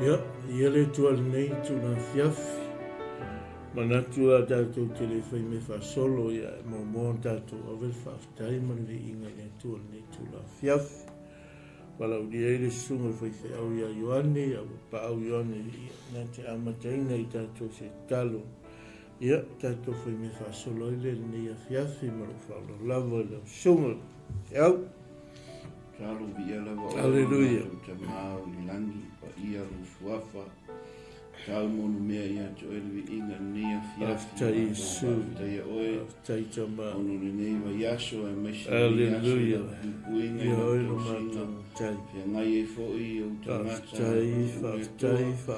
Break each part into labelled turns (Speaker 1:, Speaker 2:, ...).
Speaker 1: Ia, ia le tua nei tuna fiafi. Manatua tātou te le whai me whasolo ia e mō tātou awel whaftai man le inga ia tua nei tuna fiafi. Walau di eire sunga whai te au ia Ioane, au pa au Ioane nā te amataina i tātou se talo. Ia, tātou whai me whasolo i le nei a fiafi maro whalo lava i lau sunga. Te au.
Speaker 2: Talo vi ala wa
Speaker 1: Alleluia.
Speaker 2: Te mau i langi pa ia rufuafa. Tau monu mea ia to elvi inga nia fiafi.
Speaker 1: Aftai Isu.
Speaker 2: Aftai oe.
Speaker 1: Aftai tama.
Speaker 2: Onu ni nei wa yaso e meshi.
Speaker 1: Alleluia.
Speaker 2: Kuinga
Speaker 1: Ia
Speaker 2: i
Speaker 1: oi
Speaker 2: to
Speaker 1: lo
Speaker 2: singa.
Speaker 1: mata tai.
Speaker 2: Fia ngai e fo i o tangata.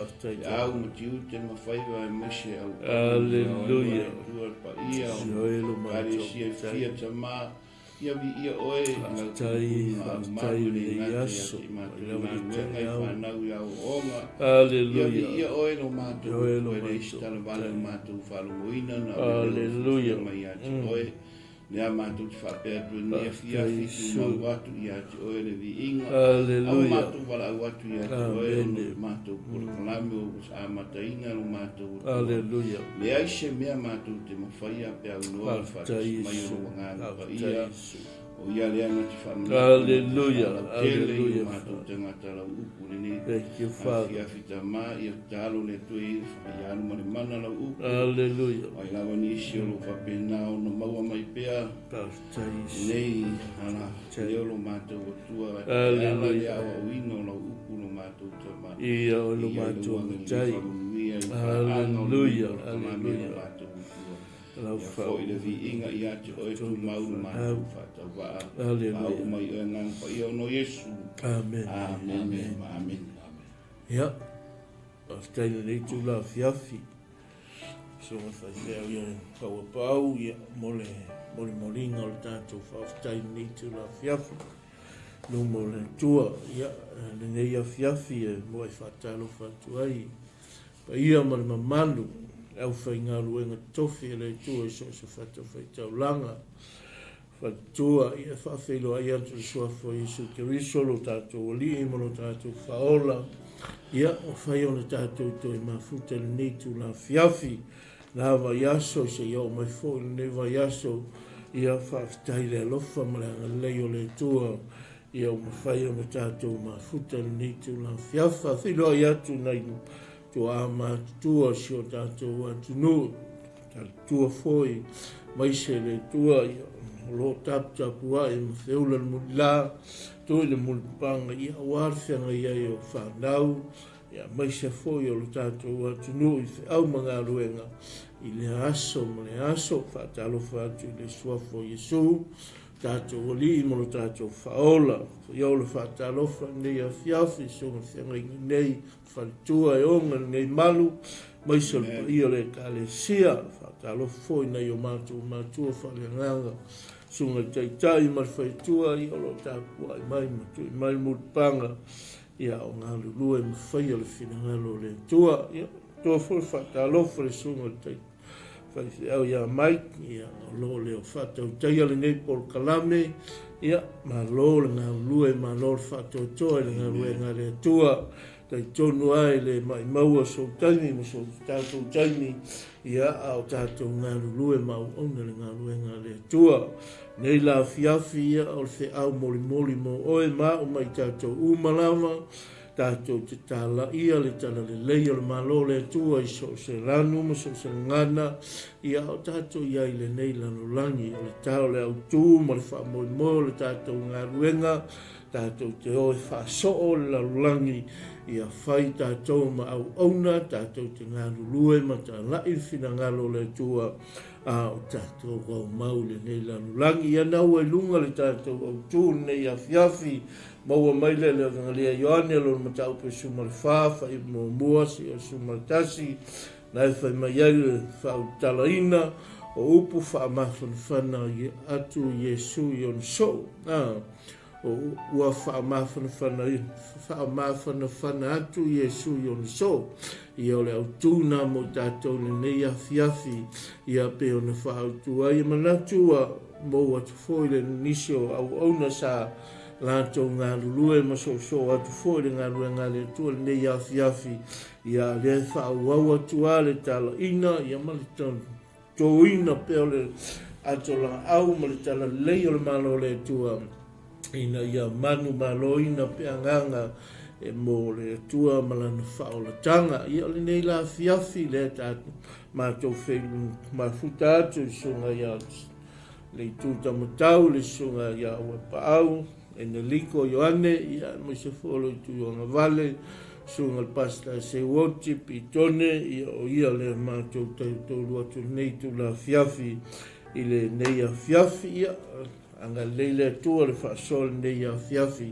Speaker 1: Aftai.
Speaker 2: Au matiu te mawhaiwa e meshi au.
Speaker 1: Alleluia.
Speaker 2: Tua pa ia o.
Speaker 1: Ia oi lo mata
Speaker 2: Kari si e fia tama. Ia vi ia oe
Speaker 1: Aftai le yaso.
Speaker 2: Alleluia. Ia oe no mātou.
Speaker 1: Ia lo
Speaker 2: Oe istala wale o mātou whalumoina.
Speaker 1: Alleluia.
Speaker 2: Oe nea mātou te whapea tu nia fiafi tu mau atu ia te oe le vi inga. Au mātou wala au atu ia te oe no mātou kura kalame o sa amataina no mātou.
Speaker 1: Alleluia.
Speaker 2: Le aise mea mātou te mawhaia pea unoa whakas mai o ngāna pa ia. O ia lea na te whamana.
Speaker 1: Alleluia.
Speaker 2: Tele i mātou te ngata lau upu ni.
Speaker 1: Thank you, Father.
Speaker 2: Fiafita mā i a tālo le tui i anu mani mana lau upu.
Speaker 1: Alleluia.
Speaker 2: Ai lawa ni isi olo whapena o na maua mai pea. Nei ana te olo mātou o tua.
Speaker 1: Alleluia.
Speaker 2: Ala uino lau upu no mātou te mā.
Speaker 1: Ia o lo mātou tai. Alleluia. Alleluia. Lau
Speaker 2: whau. Ia vi inga i ate o e tu mauru mātou whatau waa.
Speaker 1: Alleluia.
Speaker 2: Au mai o ngang pa i ono Yesu.
Speaker 1: Amen.
Speaker 2: Amen. Amen.
Speaker 1: Ia. Aftaina nei tu la fiafi. So whai leo ia kaua pau ia mole molinga o le tātou aftaina nei tu la fiafi. No mole tua ia le nei a fiafi e moe whatalo whatuai. Pa ia male mamalu. Au whai ngā luenga tofi e lei tua so whata whai taulanga. Whatua i e whawhelo ai atu suafo Jesu Keriso lo tātou oli i mono tātou whaola. Ia o whai ona tātou toi mafuta le nitu la fiafi. Nā wa yaso se iau mai fo i ne wa yaso. Ia whawhitai le alofa malanga lei o le tua. Ia o mawhai ona tātou mafuta le nitu la fiafa. Whilo ai atu nei to ama tua si o tātou atunu, tua foi, mai se le tua, lo tapua e mawheula le mulila, toi le mulipanga, ia warwhenga ia o whanau, ia mai se foi o lo tātou atunu, i au mga ruenga, i le aso, whatalo whatu le suafo Yesu, tātou oli i mono tātou whaola, iau le whatalofa nei a fiafi, so mwhenga i nei, whalitua e onga nei malu, mai salpa i o le kalesia, whatalofa foi nei o mātua whaleanganga, sunga taitai mar whaitua i o lo tāpua i mai mutpanga, ia o ngā lulua i mawhai o le whinangalo le tua, ia, tua foi whatalofa le sunga taitai. Fai au ia mai, ia lo leo whatau taia le nei por kalame, ia ma lo le ngā lue, ma lo le whatau toa le ngā lue ngā le tua, tai tonu ai le mai maua so taimi, ma so tātou taimi, ia au tātou ngā lue mau ona le ngā lue ngā le tua. Nei la fiafi ia o le au moli mo oe ma o mai tātou umalama, tātou te tāla ia le tala le leia le malo le tua i so se lanu ma so se ngana ia o tātou ia i le nei lano langi o le tau le au tū ma le wha moi le tātou ngā ruenga tātou te oe wha so o le lano langi ia whai tātou ma au auna tātou te ngā rulue ma tā lai whina ngalo le tua o tātou kau mau le nei lano langi ia nau e lunga le tātou au tū nei a fiafi maua mai le ngalea Ioane lo matau pe sumar fa i mo muasi o sumar tasi na fa mai ai fa talaina o upu fa mafana atu Yesu yon so o ua fa mafana atu Yesu yon so i ole au tuna mo tātou nei a fiafi ia pe ona fa au tua i manatua mo atu foile nisio au ona sa Lātou ngā lulue ma so atu fōi le ngā lue ngā le tua le nei afi ia le whaau atu a le tala ina ia ma le tō ina peo le ato la au ma le tala lei o le malo le tua ina ia manu malo ina pea nganga e mo le tua malana whao la tanga ia le nei la afi le tatu mātou whelu ma futa atu sunga ia le tūta matau le sunga ia ua paau e na liko Ioane ia mo se folo i tui o nga vale sunga le pasta se woti pitone ia o ia le mātou tau atu nei tu la fiafi i le nei a fiafi ia anga leile tua le whaasol nei a fiafi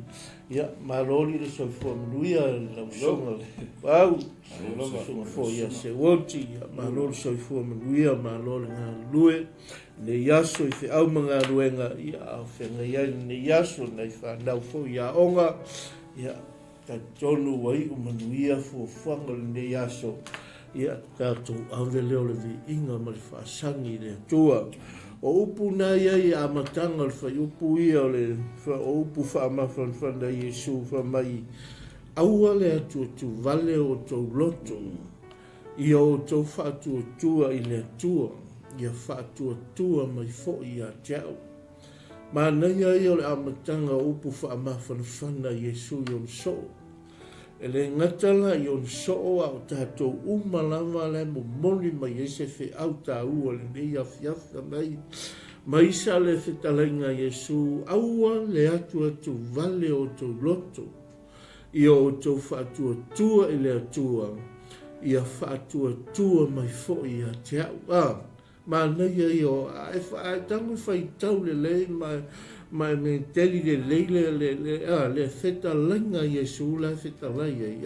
Speaker 1: ia marori le soifua manuia la sunga pau sunga fo ia se woti ia marori soifua manuia marori ngā lue ne yaso i au mga ruenga ia a whenga ia ne yaso nei whanau fo ia onga ia ta tonu wai umanuia fo whanga ne yaso ia tātou au le leo le vi inga ma le whaasangi le tua o upu na ia i amatanga le whai upu ia le o upu whaamawhan whanda Iesu whamai aua le atu tu vale o tau loto ia o tau whatu tua i le tua ia whātua mai fo'i a teau. Mā nei ai o le amatanga upu whaamawhanawhana Iesu i on so. E le ngatala i on so a o tātou umalawa le mo moni mai ese whi au tā ua le nei a fiafta mai. Mai sa le whetalainga Iesu aua le atu vale o tau loto. Ia o tau whātua i le atua. Ia whātua mai fo'i a teau. Ma nei ai o ai tangu fai tau le mai me teli le feta langa Iesu la feta lai ai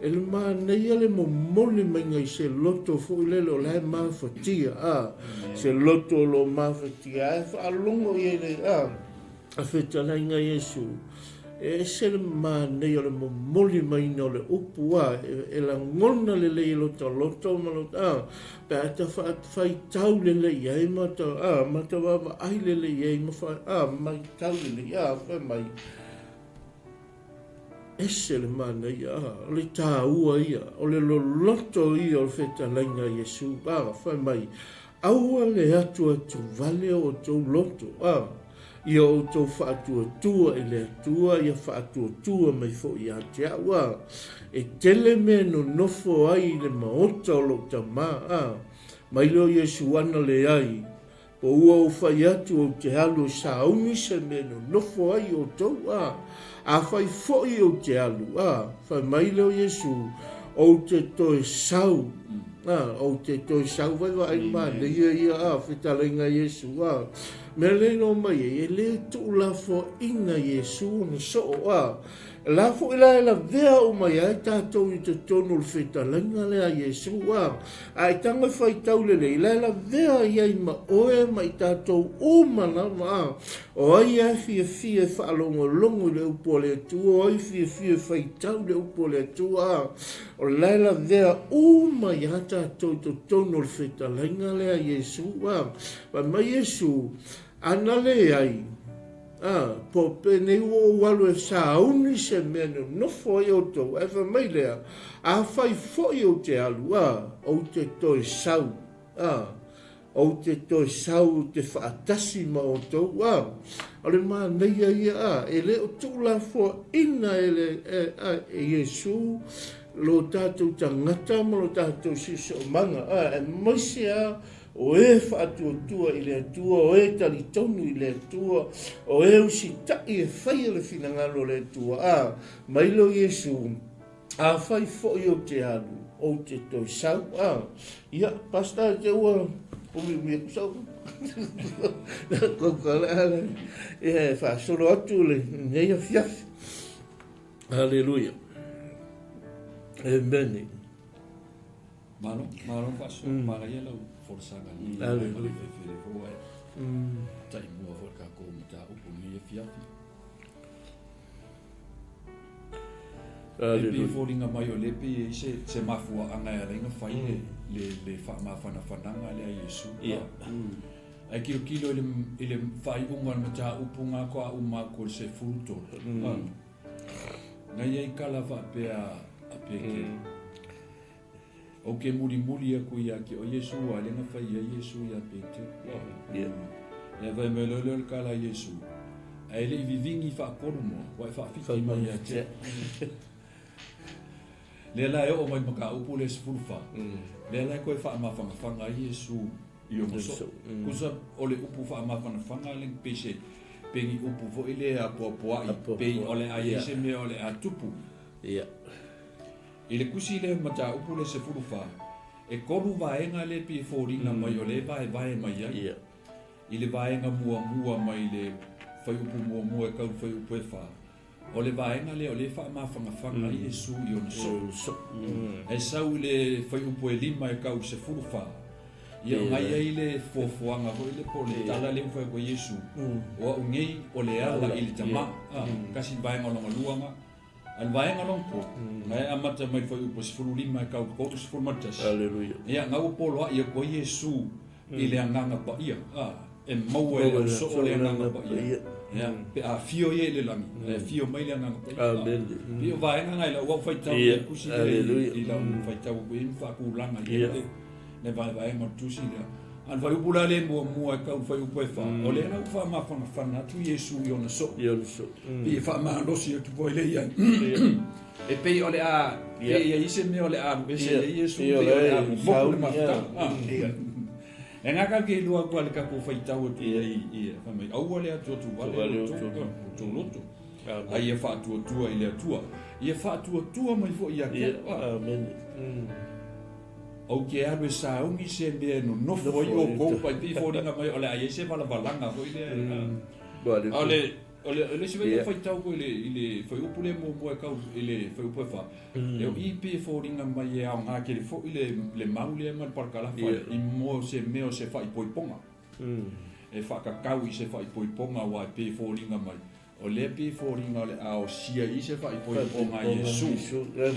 Speaker 1: ele ma nei ale mo mole mai ngai se loto fo le lo la ma fatia se loto lo ma fatia fa longo ye le a feta langa Iesu e se ma nei ole mo mole mai no le upua e la ngona le lo loto ma lo pe ata fai tau le ai mata mata wa ai le ai ma fa mai tau le fa mai ese le mana ia le ta ua ia o le loto ia o feta langa Iesu fa mai aua le atu vale o tau loto ia o tau whaatua i le atua, ia whaatua mai fo i a te awa. E tele me no nofo ai le maota o lo ta maa. Mai leo Iesu ana le ai. Po ua o whai atu o te alu sa umi se me no nofo ai o tau a whai fo i o te alu Whai mai leo Iesu o te toi sau. O te toi sau vai wa ai ma. Le ia whitalenga Iesu me le no mai e le tu la fo ina Iesu no so la fo la vea o mai ai tātou i te tonu le whetalanga le a Iesu ai tanga whai tau le la vea iai ma oe mai tātou o mana o ai ai fia whaalongo longo le upo le tua o ai fia whai tau le upo le tua o la vea o mai ai tātou i te tonu le whetalanga le a Iesu pa mai Iesu ana le ai po pene o walu e sa uni se mene no foi o to e fa mai lea a fai foi o te alu o te toi sau o te toi sau te whaatasi ma o to ale ma nei ia e le o tu la fo ina ele e Iesu lo tātou tangata ma lo tātou siso manga e maisia o e whaatua i le atua, o e tali tonu i le atua, o e usi tai e whai le whinangalo le atua. Mai lo Iesu, a whai fōi o te alu, o te toi sau. Ia, pasta te ua, umi kusau. Kokala, e whaasoro atu le neia fiafi. Halleluja. Amen.
Speaker 3: Malo paso, mara yellow. Forçanga ni
Speaker 1: Aleluia.
Speaker 3: Tai mua forca ko mita upu ni fiafi. Aleluia. Folinga mai o lepe se mafua anga ya lenga fai le fa mafana fananga le Iesu. ai kilo ile fai unga mata upunga ko a uma ko se fruto ngai ai kala fa pe a peke o ke muri ko ia ki o Yesu ale nga fa ia Yesu ia peke ya vai me lo kala Yesu ai le vivingi fa korumo wa fa fiki mai ya te le la o mai maka upu le sfulfa le la ko fa ma fanga Yesu io so kusa ole upu fa ma fanga le pese pengi upu fo ile a po pe ole a Yesu me ole a tupu ile kusi le mata upu le sfulfa e koru vaenga le pi foringa mai ole vai mai ya ile vaenga mua mai le fai upu mua ka fai upu fa ole vaenga le ole fa ma fanga Yesu io so e sau le fai upu lima e ka se fulufa ia ngai ai le fofoanga ho le pole tala le fai ko Yesu o ngei ole ala ile tama kasi vaenga longa luanga al vaenga longo ngai amata mai fai upu se fulu lima e ka ko se fulu matas
Speaker 1: haleluya
Speaker 3: ia ngau polo ia ko Yesu ile anganga pa ia e mau e so ole anganga pa ia ya pe a fio ye le langi fio mai le anganga pa ia pio vaenga ngai la wa fai tau kusi i la fai tau ko in fa ku langa ia le vaenga tusi le an vai upula le mo e ka fai upo fa ole na fa ma fa na tu Yesu yo no so pi fa ma lo si tu poi le ia e pe ole a pe ia ise me ole a pe Yesu ole a mo ma fa e nga ka ke lua kwa le ka ko fai tau te i fa mai au ole a tu vale tu loto ai e fa tu ile tua ia fa tu mai fo ia ke
Speaker 1: amen
Speaker 3: o ke ave sa ungi se be no fo yo ko pa ti fo ringa mai ole ai se vala valanga fo ile ole se ve fai tau ko ile foi o pule mo ka ile foi o fa e o ip fo ringa mai e nga ke fo ile le maule mal par kala fa i mo se meo se fai poi ponga e fa ka kau i se fai poi ponga wa pe fo ringa mai o le pe fo ringa le a o sia i se fai poi ponga Yesu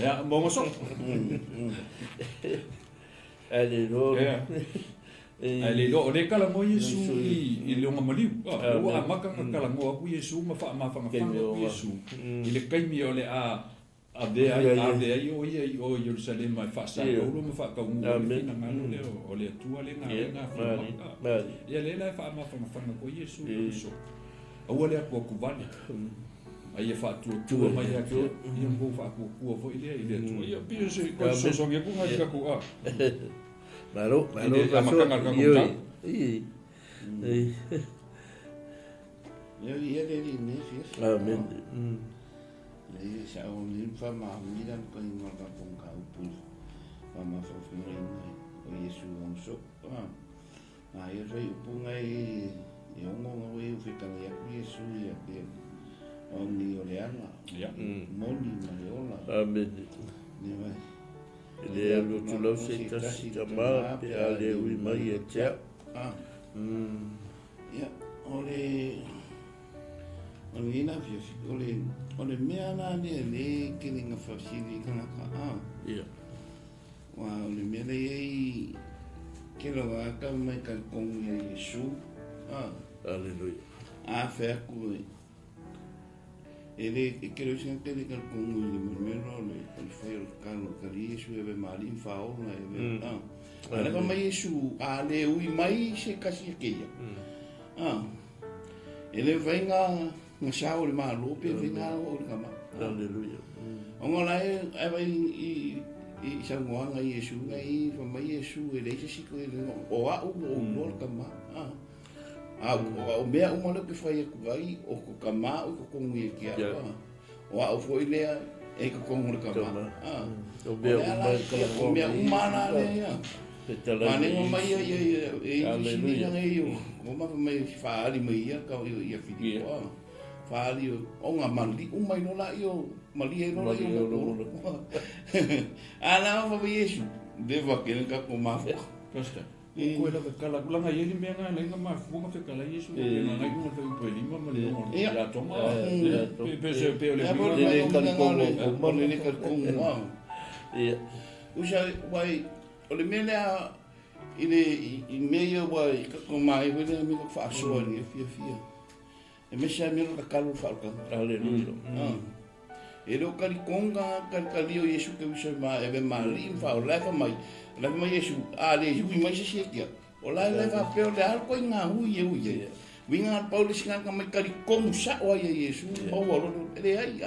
Speaker 3: ya mo so ale lo le kala mo Yesu i le nga mali wa maka kala mo ku Yesu ma fa ku Yesu i le kai mi ole a de ai o Jerusalem ma fa sa o ma fa ka un na ngalo le o le tua le nga ya le la fa ku Yesu so o le ko ku vale ai fa tu mai ya ko i mo fa ku fo ile tu ia pi ko so nge ku nga ku a
Speaker 1: Maro,
Speaker 2: ia le ne fies
Speaker 1: amen
Speaker 2: le sa o ni fa ma mi dan ko ni ma ka pon ka upu fa ma fa fu ni o Yesu on so ia rei upu ngai e o ngo we u fika ia ku Yesu ia pe o ni o le ana
Speaker 3: ya
Speaker 2: mo ni ma le ola
Speaker 1: amen
Speaker 2: ni vai
Speaker 1: ele é o tu lo se ta si tama pe ale ui mai e tia
Speaker 2: ya ole ina fi ole mea na ne le kilinga fa sili kana ka
Speaker 1: ya
Speaker 2: wa ole mea le ke lo ka mai ka con Yesu
Speaker 1: aleluia
Speaker 2: a fe ku ele quero sentir que com ele mesmo ele foi o cano que Yesu eve malin faona eve ana como Yesu ale ui mai se kasi keia ele vem na chau de malo pe vem na o kama
Speaker 1: aleluia
Speaker 2: ongola e vai i sanguanga Yesu ngai fa mai Yesu ele se ko ele o o kama o mea umana ke fai ku vai o ko kama o ko kongi ki a o foi le e ko kongi kama
Speaker 1: o mea
Speaker 2: umana le ya ane mo mai e aleluia o ma mai fa ali mai ya ka ia fiti fa ali o nga mali umai no la io mali e no la io ana mo Yesu deva que nunca ko ma
Speaker 3: costa ko la kala kulanga yeli me nga lenga ma fu ka kala Yesu na ngai ko fa po lima ma le mo la toma pe le
Speaker 2: mo le ka ko e usa vai o le mena i mea wa i kako mai wele mi ko fa so ni fia e me sa mi ka kalu fa ka
Speaker 1: Aleluia.
Speaker 2: e ro kali konga kali o Yesu ke wiso ma e be mali fa o la mai Yesu a le hu mai se se kia o la fa pe o le al ko nga hu ye winga Paulus nga ka mai kali kong sa o Yesu o ro le ai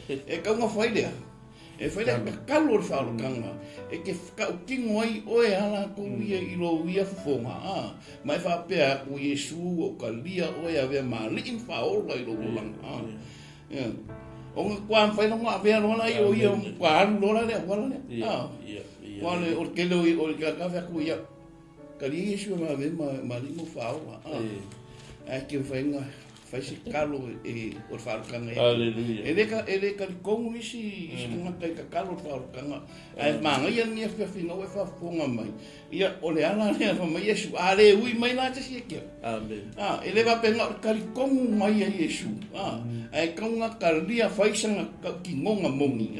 Speaker 2: e ka nga fai le e fai le kalu fa o kanga e ke ka o kingo ai o e ala ko ia i lo ia fonga mai fa pe a ko Yesu o kalia o ia ve mali fa o la i lo lang o nga kwa fai no nga ve no la yo ia kwa no la le wala le wale o ke lo o ka ka ku ia kali Yesu ma ve mali mo fa o que venga faz calo e o farcanga
Speaker 1: Aleluia.
Speaker 2: ele ka como isso uma ka calo farcanga ai manga ia minha fina o fa fonga mai ia ole ala le mai Yesu ale ui mai na te que
Speaker 1: Amen.
Speaker 2: ele vai pegar ka como mai Yesu ai ka nga kalia faisanga ka kingonga mongi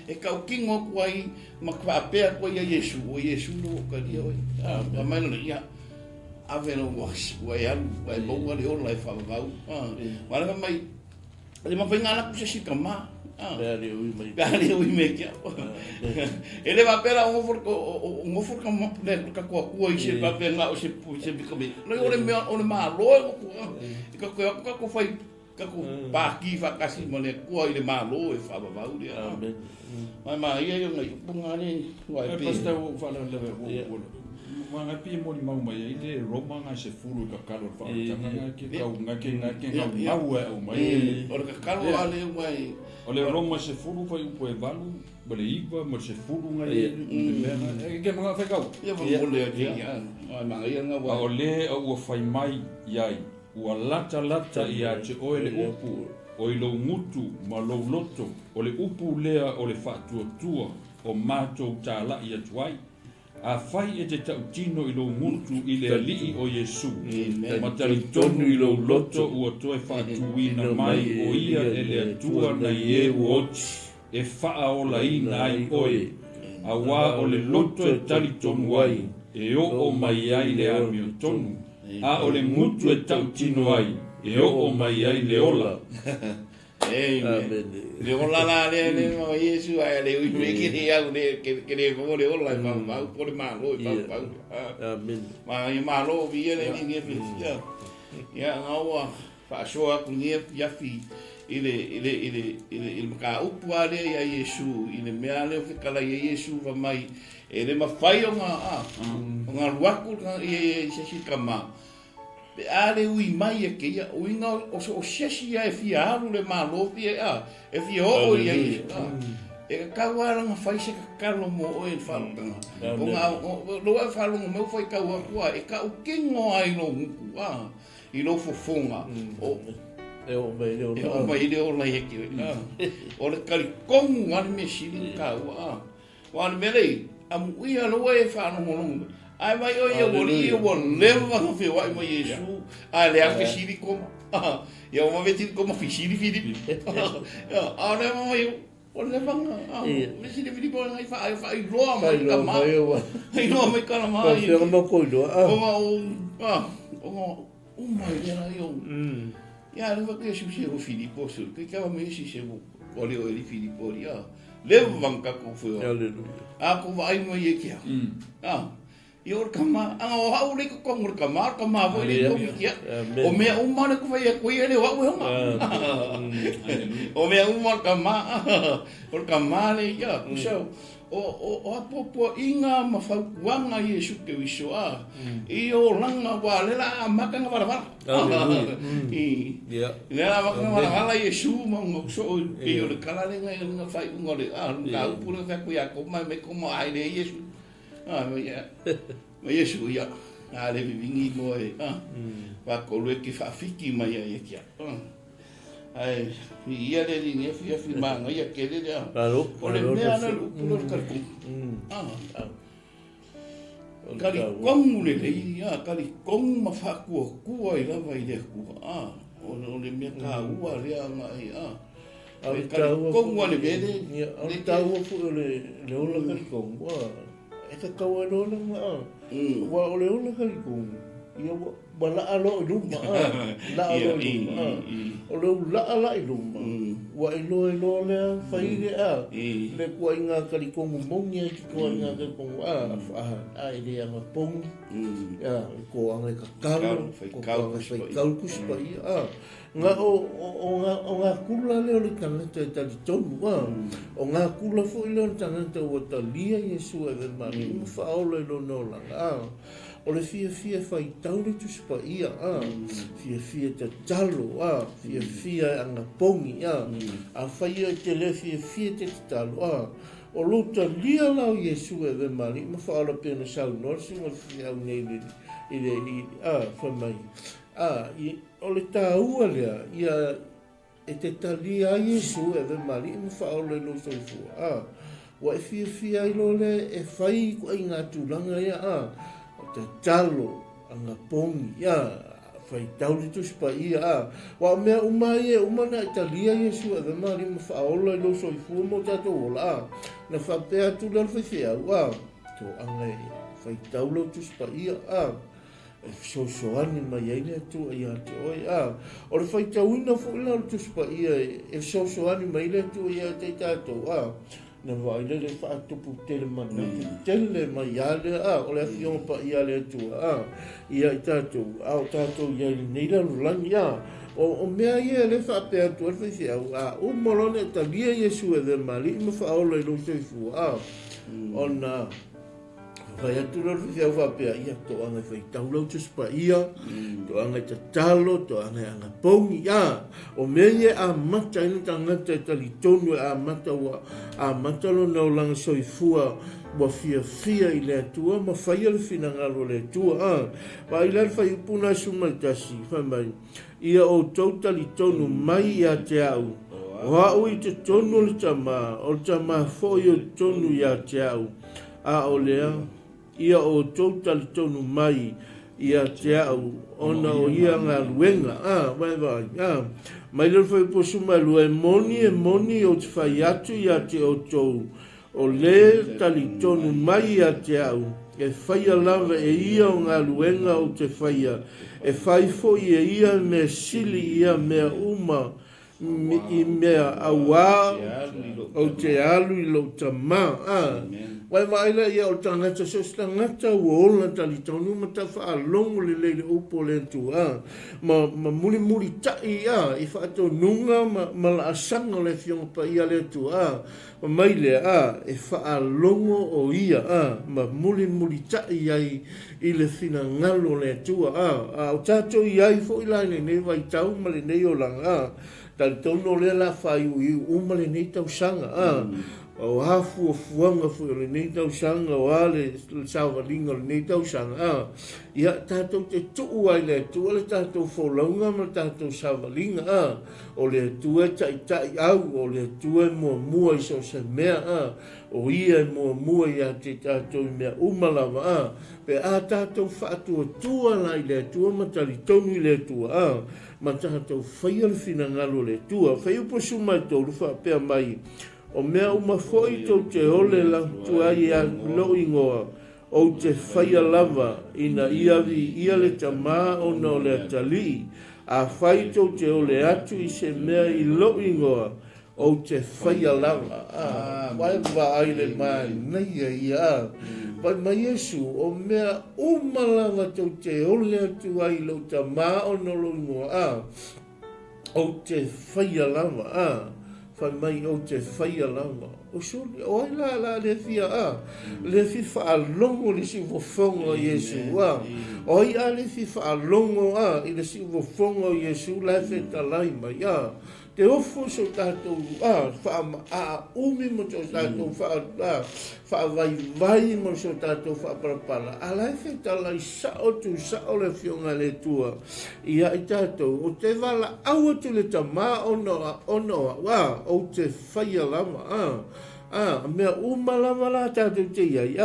Speaker 2: e ka kingo kwai makwa pe ko Yesu o Yesu no ka dia mai no ia aveno was way al way bo wali o life fa vau wala mai le ma venga la ku se kama
Speaker 1: Dale ui
Speaker 2: mai kia ele va pera un for kama le ka ko se va venga o se bikomi no ole me ole ma lo ko fai ka ko pa ki fa kasi mo le ko ile ma lo e fa vau le ma ia yo ngai punga ni
Speaker 3: wai pasta o fala le Mga pi mo ni mau mai ile Roma nga se fulu ka kalo fa tanga ke ka nga ke mau o mai
Speaker 2: o ka kalo ale mai
Speaker 3: ole Roma se fulu fa u po evalu bele iva mo se fulu nga e ke mga fa ka
Speaker 2: ia mo le dia ma ia nga wa
Speaker 3: ole o fa mai yai o lata ia te oile upu o ilo mutu ma lo loto ole upu lea ole fa tua o mato tala ia tuai a fai e te tautino i lo mutu i le alii o Yesu. Ma talitonu i lo loto ua toe whaatuina mai o ia e le atua na i e uoti e wha o la ina ai oe. A wā o le loto e talitonu ai e o mai ai le amio tonu. A o le mutu e tautino ai e o mai ai le ola.
Speaker 2: Le ola la le ma Yesu ai le ui me ke ia le ke le ko le ola ma ko le ma lo
Speaker 1: Amen.
Speaker 2: ma i ma lo vi le ni ya ngawa fa so a ku ni ya fi ile ka upu ale ya Yesu ile me ale fe kala ya Yesu va mai ele ma fai nga ruaku e se kama pe ale ui mai e ke ia uinga o sesi ia e fia alu le malo fia e fia o ia e ka kawara nga fai se ka kalo mo o e whalutanga o nga loa e whalunga meu fai kaua kua e ka ukingo ai no muku i lo fofonga o mai leo lai heki o le kari kongu wani me siri kaua wani me lei amu ia loa e whalunga ai mai o ia woli o leva no fe wai mai Yesu ai le ake siri ko ia o maveti ko ma fisiri fili a le mai o leva me siri fili po ngai fa ai roa mai ka ma ai no mai ka ma
Speaker 1: ai o no ko do
Speaker 2: o mai era eu ia le va que se o Filipo so que ka me si se o le o Filipo ia leva vanka ko foi a ko vai mai e kia Ior kama anga o hau le ko ngor kama vo le ko kia o me un mane ko vai ko ele wa wa o me un mar kama por kama le ya so o apopo inga ma fa wanga Yesu ke wiso i o langa wa le la maka nga bara i le la maka nga bara Yesu mo so i o le kala le nga fa ngole ka pula fa ku ya ko me como ai le Yesu ma Yesu ia ale vivingi mo va ko le ki fa fiki mai ia kia ai ia le ni fi manga ia ke le
Speaker 1: Claro.
Speaker 2: ole me ana pulo ka ku kali kongu le ia kali kongu ma fa ku i lava i le ku ole me ka ua le anga kali kongu le vede
Speaker 1: le tau fu le ola kali kongu e ka kaua no wa ole ole kalikung ia wala alo iluma la alo iluma ole la iluma wa ilo le faile le ko inga kalikung mongi ko inga kalikung a ile anga pong ko anga kakalo ko anga faikau kuspa nga o nga kula leo le kanata ta tonu o nga kula fo ile tananta o talia Yesu e mani mo fa ole lo no la o le fia fai tau le tu spa ia fia te talo fia anga pongi a fai te le fia te talo o lo talia la Yesu e mani mo fa ole pena sa no si mo fia nei ile fa mai o le tāua lea, ia e te talia Yesu e ve mali i mwhao le lo soifua. Wa e fia ilo le e whai kua i ngā tūlanga ia, o te talo, anga pongi, whai tauri tuspa ia. Wa mea umai e umana e talia Yesu e ve mali i mwhao le lo soifua mo tato ola. Na whapea tūlal whai to anga e whai taulo tuspa ia, soani mai ai tu ia te oi o le faita uina fo ila tu spa ia e soani mai le tu ia te tato na vai le fa tu putel mana tele mai ale o le fion pa ia le tu ia tato o tato ia nei la lang ia o mea ia le fa pe tu le fa o molone ta dia Yesu e de mali mo fa o le lo se fu ona vai atu lo fia va pe ia to anga fai taulo tu spa ia to anga te talo to anga pongi o meye a mata ina tanga te tali tonu a mata lo no lang soifua wa fia i le tua ma fai le fina ngalo le tua va i le fai puna suma tasi fa mai ia o totali tonu mai ia te au wa ui te tonu le tama o tama fo i tonu ia te au o lea ia o total tonu mai ia te au ona o ia ngā luenga mai le fai posuma lue moni o te fai atu ia te o tou o le tali tonu mai ia te au e fai lava e ia o ngā luenga o te fai e fai fo ia me sili ia mea uma i mea awa o te alu i lo tama wai mai la ia o tangata so tangata o la tali tonu ma ta fa longo le upo le tu ma muli tai i fa to nunga ma la sanga le fiong pa ia le tu ma mai le e fa longo o ia ma muli tai ai i le fina ngalo le tu o tato ia fo ila ne vai tau ma le nei o langa tal tono le la fa i umale nei tau sanga o hafu o fuanga fu le nei tau sanga o ale sauvalinga le nei tau sanga ia tatou te tuu ai le tua le tatou folaunga ma tatou sauvalinga o le tua tai au o le tua mua i so se mea o ia mua ia te tatou mea umalava pe a tatou faatua tua lai le tua ma tali tonu i le tua ma tatou whaia le fina ngalo le tua whai upo sumai tau rufa pea mai o mea uma foi tau te ole la tua ia lo ingoa o te whaia lava ina ia le tamā o na o le atali a whai tau te ole atu i se mea i lo ingoa o te whaia lava wai wa aile mai nei ia Pai mai Yesu o mea umalava tau te ole atu ai lo tamā o na lo ingoa o te whaia lava fai mai o te whaia lava. O soli, o ai la le fia le fi whaalongo le si vofongo Yesu O ai le fi whaalongo i le si vofongo Yesu la feta lai mai Te ofo so tātou umi mo so tātou vai mo so tātou whaaparapara. A lai feta lai sao le fionga le tua. Ia i tātou, o te wala aua tu le tamā onoa, o te whaia lama. Mea umalama la tātou te iai,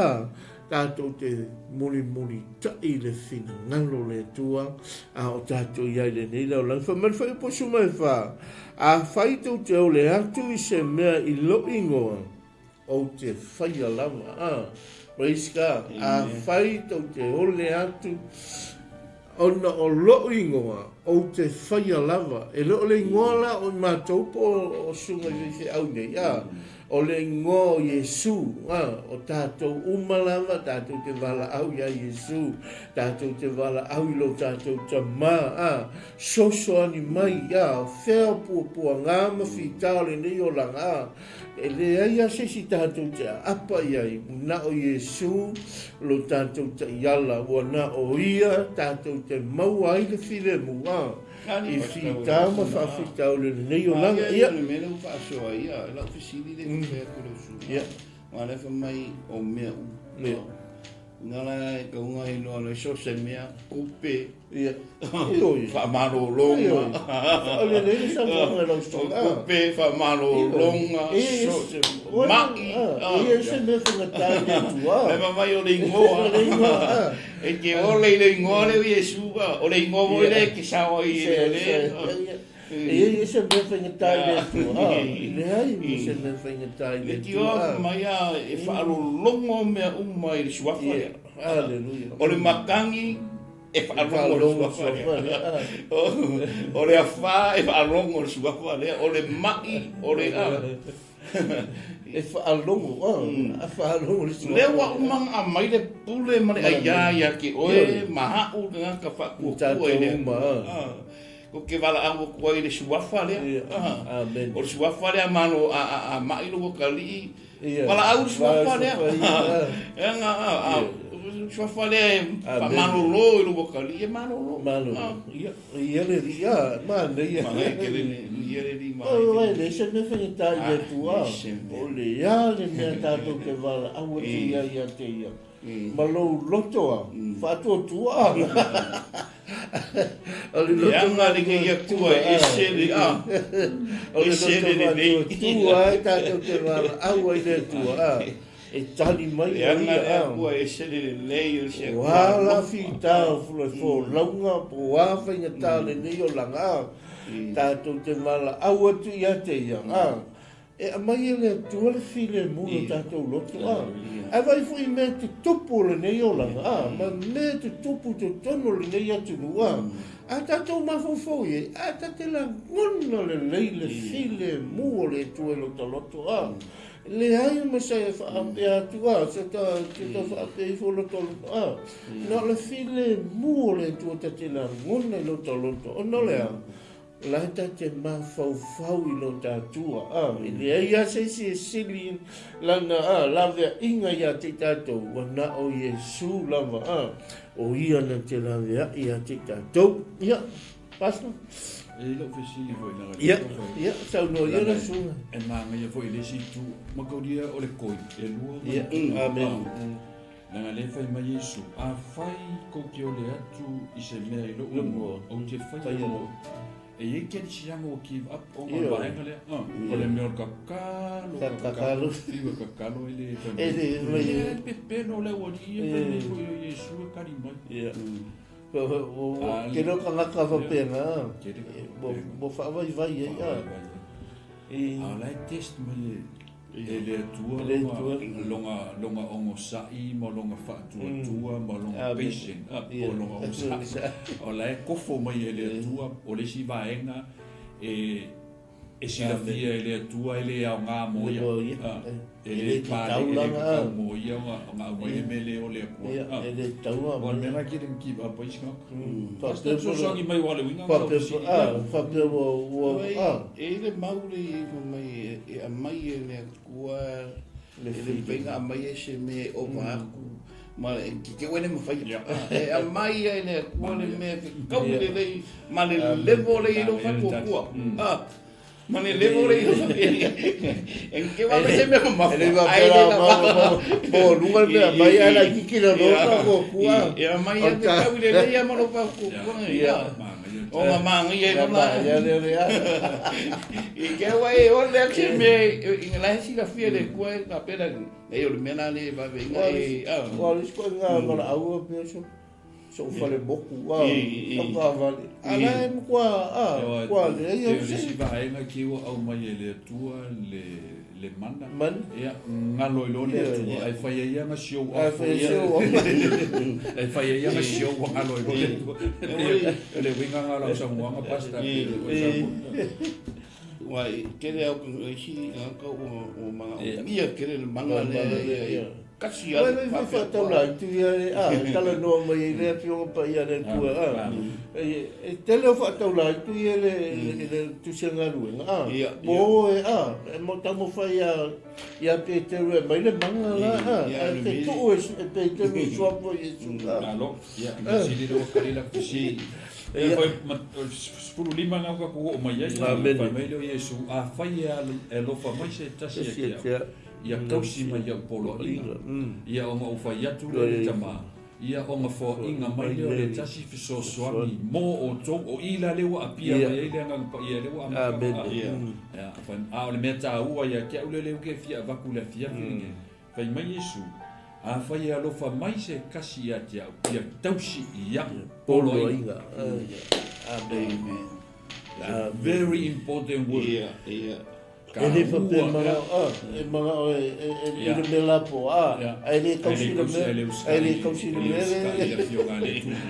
Speaker 1: tātou te muli tai le fina ngalo le tua, o tātou iai le nei lau lang. Whamar whai posu mai wha, a whai tau te o le atu i se mea i lo ingoa, o te whaia lama. Praise God. A whai tau te ole atu. Ona o loo ingoa, o te whaia lava. E loo le ingoa la o mātou po o sunga i au nei. O le ingoa o Yesu. O tātou umalava, tātou te wala au ia Yesu. Tātou te wala au ilo tātou ta mā. Soso ani mai. Whea pua ngā mawhitao le nei o langa. E le aia se si tātou te apa iai. Na o Yesu, lo tātou te iala. Ua na o ia, tātou te maua ai le while mua. I whitau ma whawhitau le nei o langa.
Speaker 2: Ia, le mena u whaasoa ia. E lau whisiri le whea kore su. Ia. Wa lefa mai o mea u. Ngala e kaunga i noa no so se mea kupe.
Speaker 1: Ia.
Speaker 2: Whamaro longa.
Speaker 1: Ole le sa whanga lau stonga.
Speaker 2: Kupe, whamaro longa. So se maki.
Speaker 1: Ia se me whanga tāne tua.
Speaker 2: Lefa mai o le ingoa. E ke ole le ingoa le Yesu. O le ingoa mo le ke sawa i le.
Speaker 1: Ia se me whanga tāne tua. Le hai mo se me whanga tāne tua.
Speaker 2: Le ki o mai a e whaaro longo mea umma i le suafa.
Speaker 1: Hallelujah.
Speaker 2: O le makangi e whaalongo le suafa. O le awha e whaalongo le suafa. O le mai, o le a.
Speaker 1: E whaalongo, a whaalongo le suafa.
Speaker 2: Le wa umang a mai le pule ma le aia ki oe maha u nga ka whakua e le. Ko ke wala ango kua i le suafa le.
Speaker 1: Amen.
Speaker 2: O le suafa le a mano a mai lo kali. Wala au le suafa le. E nga suafa le mano lo i lo kali e mano lo.
Speaker 1: Mano. Ia le ria, mana ia.
Speaker 2: Mana ke le ri mai.
Speaker 1: O le se me whengi tai e tua. O le ia le mea tātou ke wala au e ia ia te ia. Malo lotoa, whatua tua.
Speaker 2: Anga ringa ia kua e sere a. E sere le nei.
Speaker 1: Tua e tātou ke wala au e le tua. E tali mai
Speaker 2: e anga ia kua e sere le nei o se.
Speaker 1: Wala fi tāu fula fo launga po wafa inga tāle nei o langa. Tātou te wala au atu ia te ia. E a mai e le tua le file muna tātou loto. A vai fui me te tupu le nei o langa. Ma me te tupu te tono le nei atu nua. A tātou mawhawhau e, a tātou la ngona le leile file mua le tua loto. Le ai me sai e whaape atua, se ta whaape i wholoto. Na le file mua le tua tātou la ngona i loto. Ono lea. Laita te mawhawhau i lo tātua. I le aia se sili lana lawea inga ia te tātou. Wana o Yesu lava. O ia na te lawea ia te tātou. Ia, pasna.
Speaker 3: E lau whesili foi na
Speaker 1: Ia, sau no ia na sunga.
Speaker 3: E nanga ia foi le situ makauria o le koi. E lua.
Speaker 1: Ia, amen.
Speaker 3: Nanga le whai mai Yesu. A whai ko ki o le atu i se mea i lo ungo. O te whai o e e ke si amo ki up o ma barenga le o le meo kakalo kakalo ele ele pepe no le wodi e ko Yesu kari mai
Speaker 1: o ke no ka ka va pena bo fa vai e
Speaker 3: ala test mai ele tua longa ongo sai mo longa fa tua mo longa patient o longa ongo o la kofo mai ele tua o le si vaenga e si la via ele tua ele a nga mo ele pa ele mo ia nga mo ele o le ko
Speaker 1: ele taua
Speaker 3: o me na kiren ki a paisca
Speaker 1: pa
Speaker 3: so so ngi mai wale winga
Speaker 1: pa pe wo
Speaker 2: ele mauri mai e mai ele kua le venga mai ese me o maku ma que wene me fai e a mai ele kua le me kau le ma le levo le lo fa kua ma le levo le en que va se me ma
Speaker 1: ele va po lugar de mai ala que lo no kua
Speaker 2: e a mai ele kau le ia mo lo fa kua ia o mamang ia no la e que vai o le que me en la si la fie de kua na pena e o mena le va venga e
Speaker 1: o es ko nga ma au pe so fale boku wa ka vale ala kwa le
Speaker 3: eu se vai ainda que o au mai ele tua le le mana.
Speaker 1: Man.
Speaker 3: Ia ngalo lo le tu ai fai ia nga show off.
Speaker 1: Ai fai show off.
Speaker 3: Ai fai ia nga show off ngalo lo le tu. Le winga ngalo sa muanga pasta.
Speaker 2: Wai kere au ki ka o manga. Ia kere le manga le. Kasi
Speaker 1: ala fa tau la tu ia tala no mai le pio pa ia le tu e tele fa tau la tu ia le tu senga lu bo mo ta mo fa ia pe te mai le manga la te tu e pe te mi so po e tu
Speaker 3: alo ia si le do kalila si e foi spulu lima nga ko o mai ia fa mai le Yesu a fa ia e lo fa mai se tasi ia ia kausi mai ia polo inga ia o mau fai atu le tama ia o ngafo inga mai le tasi fiso soani mo o tong o ila lewa apia mai ile nga pa ia lewa ama ia fa a le meta ua ia ke ule le ke fia vaku le fia filinge fai mai Yesu a fai ia lo fa mai se kasi ia ia tausi ia polo inga
Speaker 2: amen
Speaker 3: very important word
Speaker 1: ele fa pe manga e manga e le mela po ele kausi le ele kausi le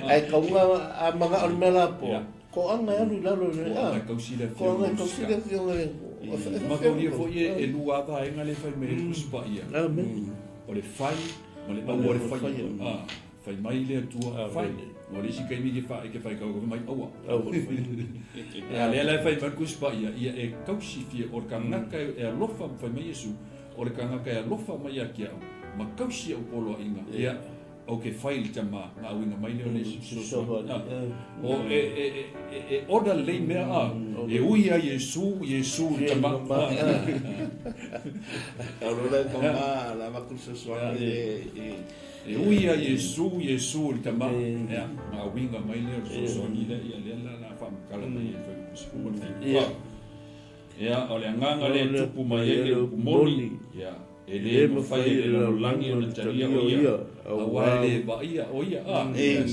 Speaker 1: ai kaunga a manga o mela po ko anga alu lalo
Speaker 3: kausi le
Speaker 1: ko anga kausi le fionga
Speaker 3: ma ko ni fo e lua va enga le fai me kuspa ia o le fai o le fai fai mai le tua fai o le si kai mi ke fai ka mai awa le fai mai kuspa ia e kausi fie o kanaka e lofa fai mai Yesu o le kanaka e lofa mai kia ma kausi o polo inga ia o ke fai tama ma winga mai le o e oda le mea e uia Yesu tama
Speaker 2: Ahora toma la makusa soane
Speaker 3: e uia Yesu tama ya ma winga mai le so ni le ia la fam kala mai fa ya ole nganga le tupu mai le moni ya ele mo fai le langi o taria o ia awale ba ia o ia
Speaker 2: amen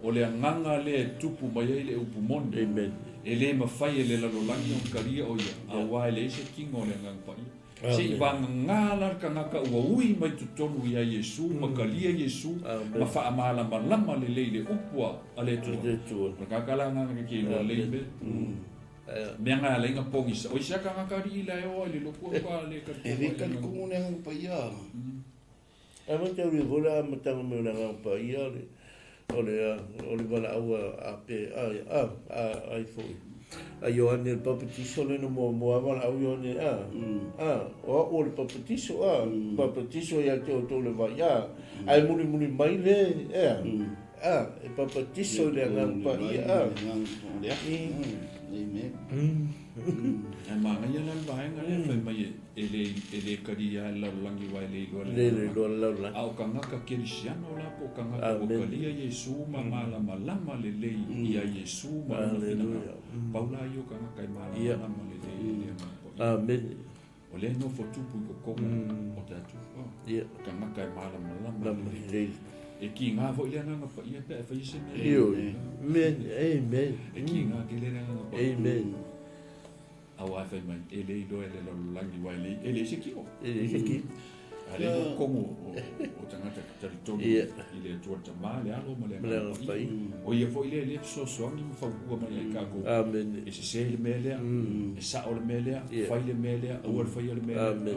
Speaker 3: ole nganga le tupu mai le upumoni
Speaker 1: amen
Speaker 3: ele ma fai le langi o karia o ia awale se kingo le nganga pa se vanga ngala kanaka ui mai tutonu ia Yesu makalia Yesu ma fa amala malama le le upua ale tu kakala nganga ki le le menga lenga pongisa o isa kanaka ri la o le loku pa le ka
Speaker 2: ele kan kumune ang paya
Speaker 1: ama te ri vola matanga me nga pa ia le ole bala a pe ai foi a Ioane il papetiso le no mo avala au Ioane o le papetiso papetiso ia te o le vai ai muli mai le e papetiso le nga pa ia
Speaker 2: amen
Speaker 3: e manga ia la vai nga le fa mai ele karia la langi vai le
Speaker 1: lo
Speaker 3: au kangaka kirisiano la po kangaka o kalia Yesu mala malama le ia Yesu
Speaker 1: haleluya
Speaker 3: paula yo kangaka mala malama le
Speaker 1: amen
Speaker 3: ole no fotupu ko o tatu kangaka mala malama le e ki nga vo ile nga pa ia pe fa ise
Speaker 1: amen
Speaker 3: e ki nga ki le nga pa
Speaker 1: amen
Speaker 3: awa fa man ele do ele lo langi wa ele se ki o ale ko o tanga ta to ile to ta male alo male pa o ia vo ile so ngi fa ku ma ia ka ko
Speaker 1: amen
Speaker 3: e se le mele e sa o le mele fa ile mele o fa ile mele
Speaker 1: amen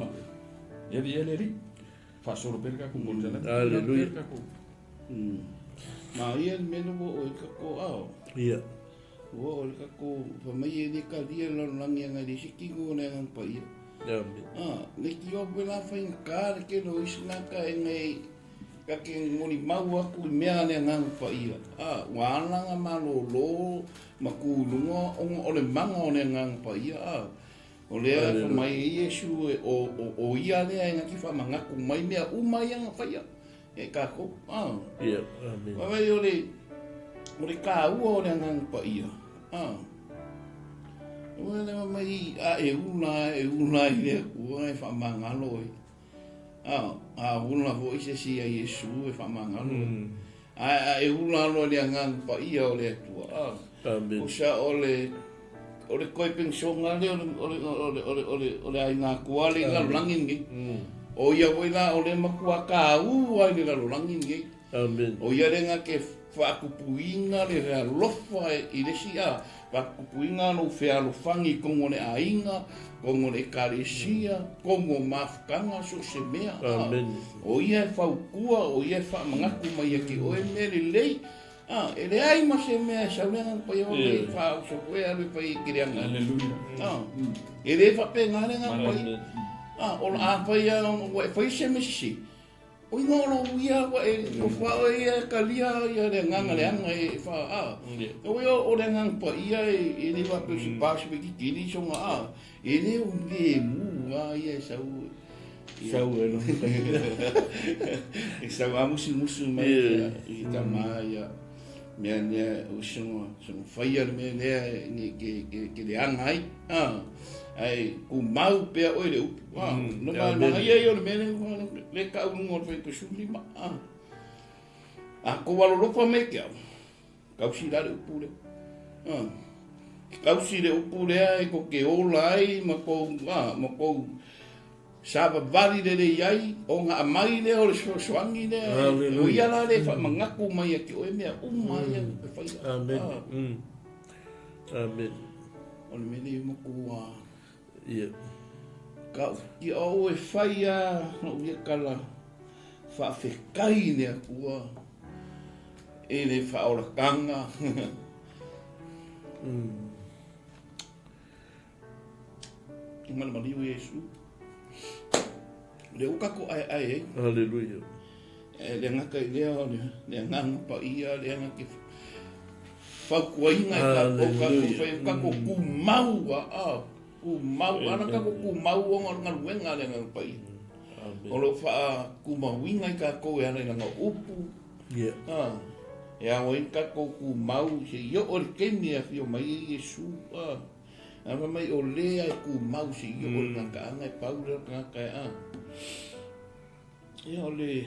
Speaker 3: ia vi ele ri fa solo perga ku mo tala
Speaker 1: haleluya
Speaker 2: ma ia meno o ka ko ao
Speaker 1: ia
Speaker 2: o ka ko fa mai ni ka dia lo langi nga di sikingo na ang pa ia le ki o bela fa in ka ke no isna ka ngai ka ke moni mau aku mea ne ngang pa ia wala nga malolo makulungo o le manga o ne ngang pa ia o le fa mai Yesu o ia le nga ki fa manga ku mai mea umai nga fa ia e ka ko
Speaker 1: ia amen
Speaker 2: wa yo le ka u o le ngang pa ia wala mai e una ile ku e fa manga lo una vo ise si Yesu e fa manga lo e una lo le ngang pa ia o le tu
Speaker 1: amen
Speaker 2: o sha o le ole koe pensonga le ole ai ngā kua le ngā langi ngi. O ia wena ole makua ka u ai le ngā langi ngi.
Speaker 1: Amen.
Speaker 2: O ia renga ke whaakupuinga le rea lofa I resi a. Whaakupuinga no whea lofangi kongo ne ainga, kongo ne karesia, kongo mafukanga so se mea.
Speaker 1: Amen.
Speaker 2: O ia e whaukua, o ia e whaamangaku mai ake o e mere lei. E le ai ma se mea saulenga pai o le wha so koe alu pai kireanga.
Speaker 3: Hallelujah.
Speaker 2: E le whape ngarenga pai. O la pai a e whai se mesi. O inga ora uia o whao ia kalia ia le nganga le anga e wha O ia o le nganga pa ia e le wape si pāsi pe ki kiri songa E le o le mu ia e sau.
Speaker 1: Sau e no.
Speaker 2: E sau a musu mai I ta mai ia. Mea nea o songa whaia mea nea ke le anga ai. Ai ku mau pea o le upu. No ma ia ia o le mea le ka ununga o le whaipasuli ma. Ko walo lopa me ke au. Kausi la le upu le. Kausi le upu lea e ko ke ola ai ma kou saba vali le iai o ngā mai le o le soangi le. O ia la le mangaku mai ake o e mea umai e whaia.
Speaker 1: Amen. Amen.
Speaker 2: O le mele moku
Speaker 1: Ia.
Speaker 2: Ka ki o e whaia o ia kala whawhekai nea kua. E le whaorakanga. Mana mariu Yesu. Le uka ko ai.
Speaker 1: Hallelujah.
Speaker 2: Le ngaka I lea le nganga pa ia le ngaki whaukuainga ka ko kumau kumau ana ka ko kumau o ngā ruenga le nganga pa ia. O lo wha kumauinga I ka ko e ana ngā upu. E a oin ka ko kumau se io o le kemi a fio mai Yesu. Ama mai o lea e kumau se io o le ngaka anga e paura ngaka e Ia ole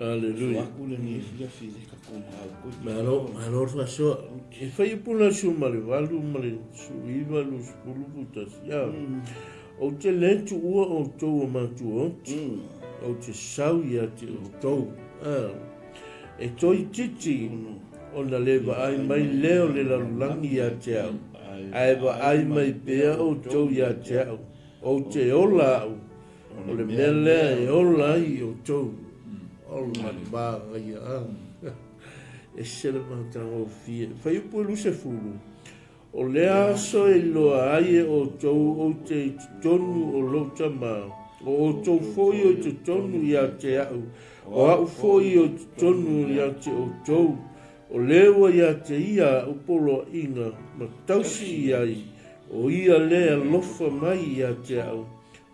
Speaker 1: Hallelujah.
Speaker 2: Wakule ni fia ka kona
Speaker 1: au. Malo fa so. E fai pula su male valu male su iva lu spulu putas. Ya. O te lentu ua o tau ma tu o. O te sau ia te o tau. E toi titi o na leva ai mai leo le lalulangi ia te au. Ai wa ai mai pea o tau ia te au. O te ola au. O le mele e ola I o tau. Ola baga ia. E sele mātanga o fie. Whai upo luse fulu. O lea so e loa ai o tau o te tonu o lota mā. O tau foi o te tonu ia te au. O au foi o te tonu ia te o tau. O lewa ia te ia upolo inga. Ma tausi iai. O ia lea lofa mai ia te au.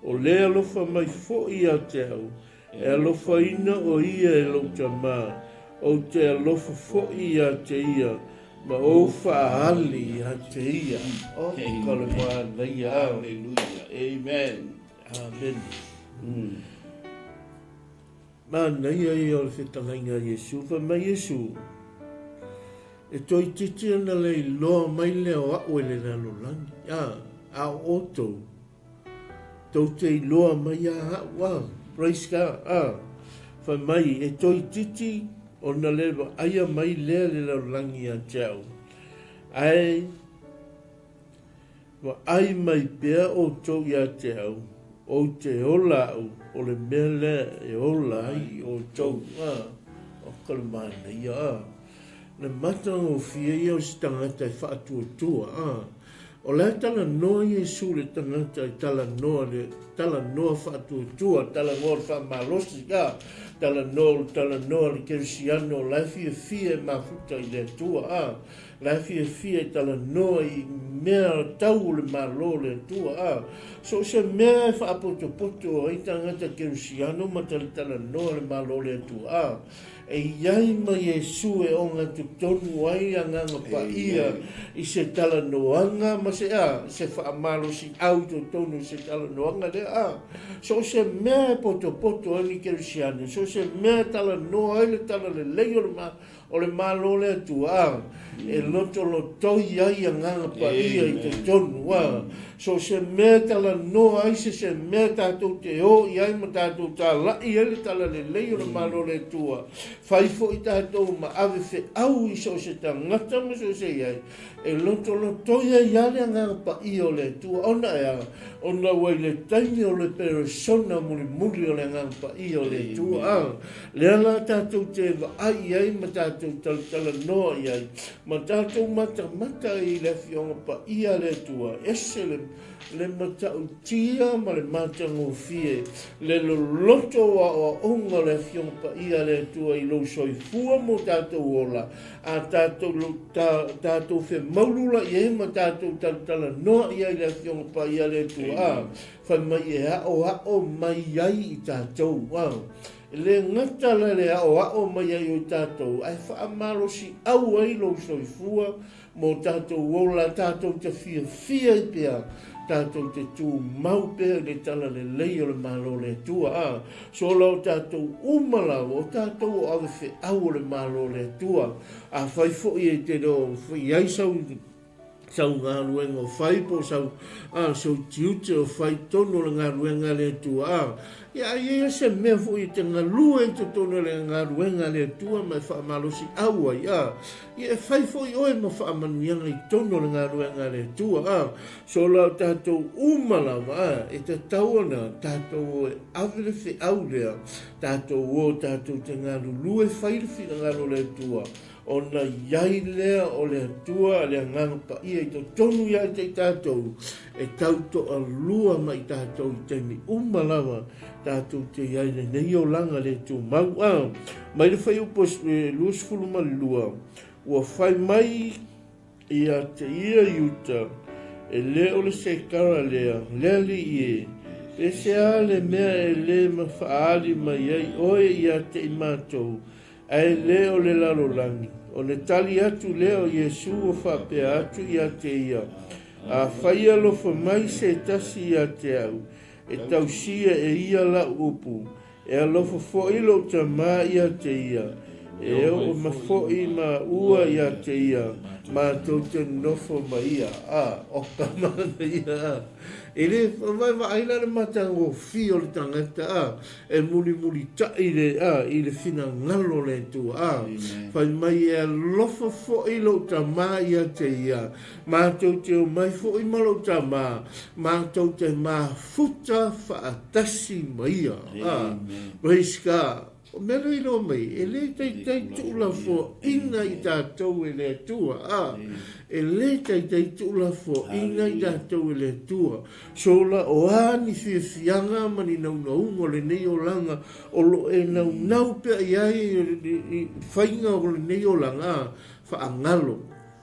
Speaker 1: O lea lofa mai fo ia te au. E alofa ina o ia e lota mā. O te alofa fo ia te ia. Ma o whaali ia te ia. O kale maa nei a.
Speaker 2: Hallelujah. Amen.
Speaker 1: Amen. Mā nei ai o le whetangainga Yesu. Wha mai Yesu. E toi titi ana lei loa mai leo au e le nalo langi. A oto. Tau te loa mai a wa. Praise God. Wha mai e toi titi o na lewa aia mai lea le lau langi a tau. Ai wa ai mai pea o tau ia tau. O te ola au. O le mea lea e ola ai o tau. O kalamana ia. Na matanga o fia ia o si tangata e whaatua tua. O lea tala noa Yesu le tangata e tala noa whaatua tua, tala noa le whaamalosi ka, tala noa le kerisiano, lai fia mafuta I le tua, lai fia tala noa I mea tau le malo le tua. So se mea e whaapoto I tangata kerisiano, ma tala noa le malo le tua. E iai ma Yesu e onga tutonu ai anganga pa ia I se tala noanga ma se se whaamalo si au tutonu se tala noanga lea. so se mea poto ni kerisiane so se mea tala noa ile tala le lei o le malo le tua e loto toi ai nganga pa ia i te tonu so se mea tala noa ai se mea tātou te o iai ma tātou tā lai ele tala le lei o le malo le tua fai fo i tātou ma ave fe au i so se tangata ma so se iai e loto toi ai ale nganga pa ia o le tua ona wai le taimi o le persona muri o le nganga pa ia o le tua le ala tātou te va ai ai ma tātou tala noa iai ma tātou mata i le fionga pa ia le tua ese le matau tia ma le matango fie le loto o onga le fionga pa ia le tua i lo soifua mo tātou ola a tātou fe maulula i ma tātou tala noa iai le fionga pa ia le tua fai mai e hao mai iai i tātou le ngata le o mai ai o tātou ai whaamaro si au ai lo soifua mo tātou ola tātou te fia i pia tātou te tū mau pia le tala le lei o le malo le tua so lau tātou umala o tātou o ave fe au le malo le tua a whai fo i e te do whai ai sau ngā ruenga o whai po sau so tiute o whai tono le ngā ruenga le tua ia se mea fo i te ngā lua i te tono le ngā ruenga le tua mai whaamalosi aua ia whai fo i oe ma whaamanuianga i tono le ngā ruenga le tua so lau tātou umalawa e te tauana tātou e avele whi au lea tātou te ngā lua e whairifi na ngā le tua ona iai lea o le atua le nganga pa ia i to tonu iai te tātou e tauto a lua mai tātou i teimi umalawa tātou te iai le nei o langa le tu mau mai le whai upos luas fuluma lua ua whai mai i a te ia iuta e le o le sekara lea li ie e se a le mea e le ma whaali mai ai oe i a te imatou ai le o le lalolangi o le tali atu le o Yesu o whapea atu i a te ia a whaia lofa mai se tasi i a te au e tausia e ia la upu e a lofa foilo ta ma i a te ia e o ma foi ma ua i a te ia ma tau te nofo ma ia o ka mana ia e le vai aina le matango fio le tangata e muli tai le i le fina ngalo le tu fai mai e lofa foi lo ta ma i a te ia ma tau te mai foi ma lo ta ma tau te ma futa whaatasi ma ia praise God o mero i lo mai, e le tei tula fo ina i tātou e le tua, e le tei tula fo ina i tātou e le tua, so la o ani fianga mani nau le nei o langa, o lo e nau pe ai i whainga o le nei o langa, whaangalo,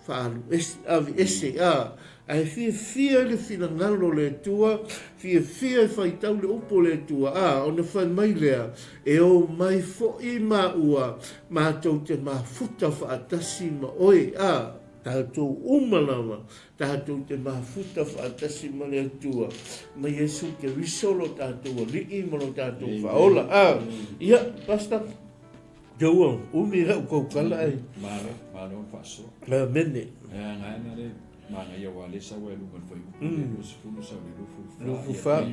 Speaker 1: avi ese ai fia le fina ngalo le tua fia fai tau le upo le tua ona fai mai lea e o mai fo i ma ua ma tau te ma futa whaatasi ma oe tātou umalawa tātou te ma futa whaatasi ma le tua ma Yesu ke risolo tātou li'i mano tātou whaola ia pasta Jaua, umi rau kaukala ai
Speaker 3: mara faso
Speaker 1: mene
Speaker 3: ngai na le mana ia wale sa we lu foi lu fulu sa lu
Speaker 1: fa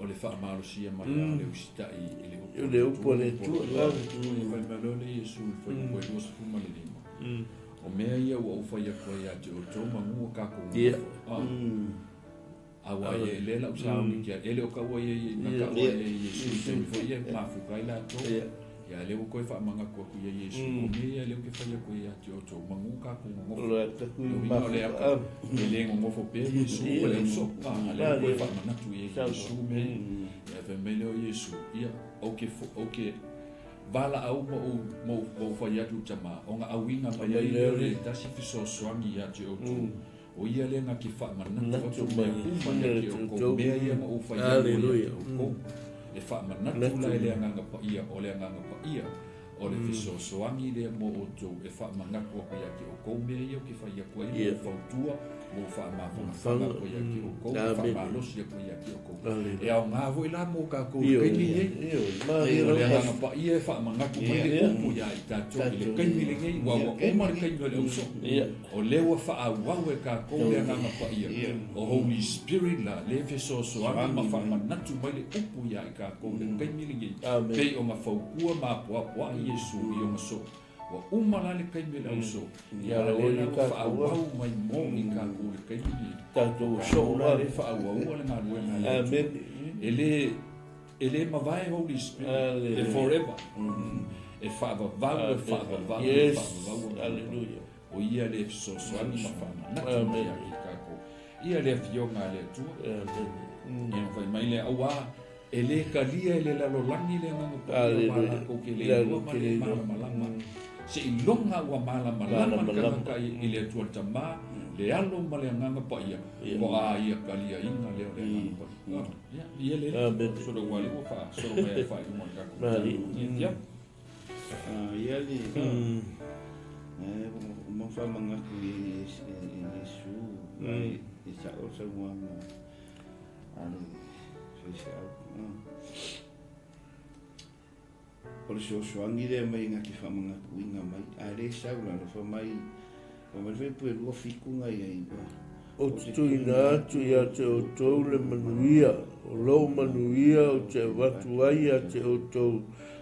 Speaker 3: o le fa malo sia ma le usita i
Speaker 1: le upo le tu
Speaker 3: la foi malo le Yesu foi lu fu ma le lima o mea ia o fa ia ko ia te o toma mu ka ko awa ye le la usa mi kia ele o ka wa ye na ka wa ye Yesu foi ia ma fu kai la to ya le ko fa manga ko ku ye Yesu o me le ke fa ye ko ya te o to mangu ka ko mo
Speaker 1: lo ta ku ma
Speaker 3: le le ngo fo pe Yesu ko le so le ko fa manga tu ye Yesu me ya fa me le Yesu ia o ke vala au mo fa ya tu tama o nga awinga pa ye le ta si so swangi ya te o to o ia le nga ki fa manga tu me ko me ia mo fa ya
Speaker 1: haleluya
Speaker 3: le fa manatu la le nganga pa ia o le nganga pa ia o le fiso soangi le mo o tu e fa manga ko pa ia ki o ko me ia ki fa ia ko ia fa tua mo fa ma fa ko ia ki o ko fa ma lo si ko ia ki o ko e au nga vo ila mo ka ko ke ni
Speaker 1: ma
Speaker 3: io le nga pa ia fa ma nga ko mai le ko ia i ta to le ke ni le ngai wa o ma ke ni le so o le wa fa wa we ka ko le nga pa ia o Holy Spirit la le fe so a ma fa ma na tu mai le upu ia i ka ko le ke ni le ngai pe o ma fa ku ma po Yesu i o ma so wa umala le kai mele so ya le ka au mai mo ni ka ku le kai ni
Speaker 1: ta to so
Speaker 3: la le fa au le ma lu na
Speaker 1: amen
Speaker 3: ele ma vai Holy Spirit e forever e fa va
Speaker 1: yes hallelujah
Speaker 3: o ia le so ani ma fa na amen ka ko ia le fio nga le tu amen e vai mai le awa ele kalia ele la lo langi le nga ko ke le ma se ilonga wa mala ka i le tua tama le alo ma le nganga pa ia ko a ia kalia inga le nganga pa ia ia le so do wali wa fa so me fa i mo ka ko ia
Speaker 2: ia le mo fa manga ku i su ai i sa o sa wa ano se o le soasoagi lea mai gaki faamagakuiga mai ae lē saula lo famai famai pue lua fikuga iai
Speaker 1: o tutuina atu iā te outou le manuia o lou manuia o te avatu ai iā te outou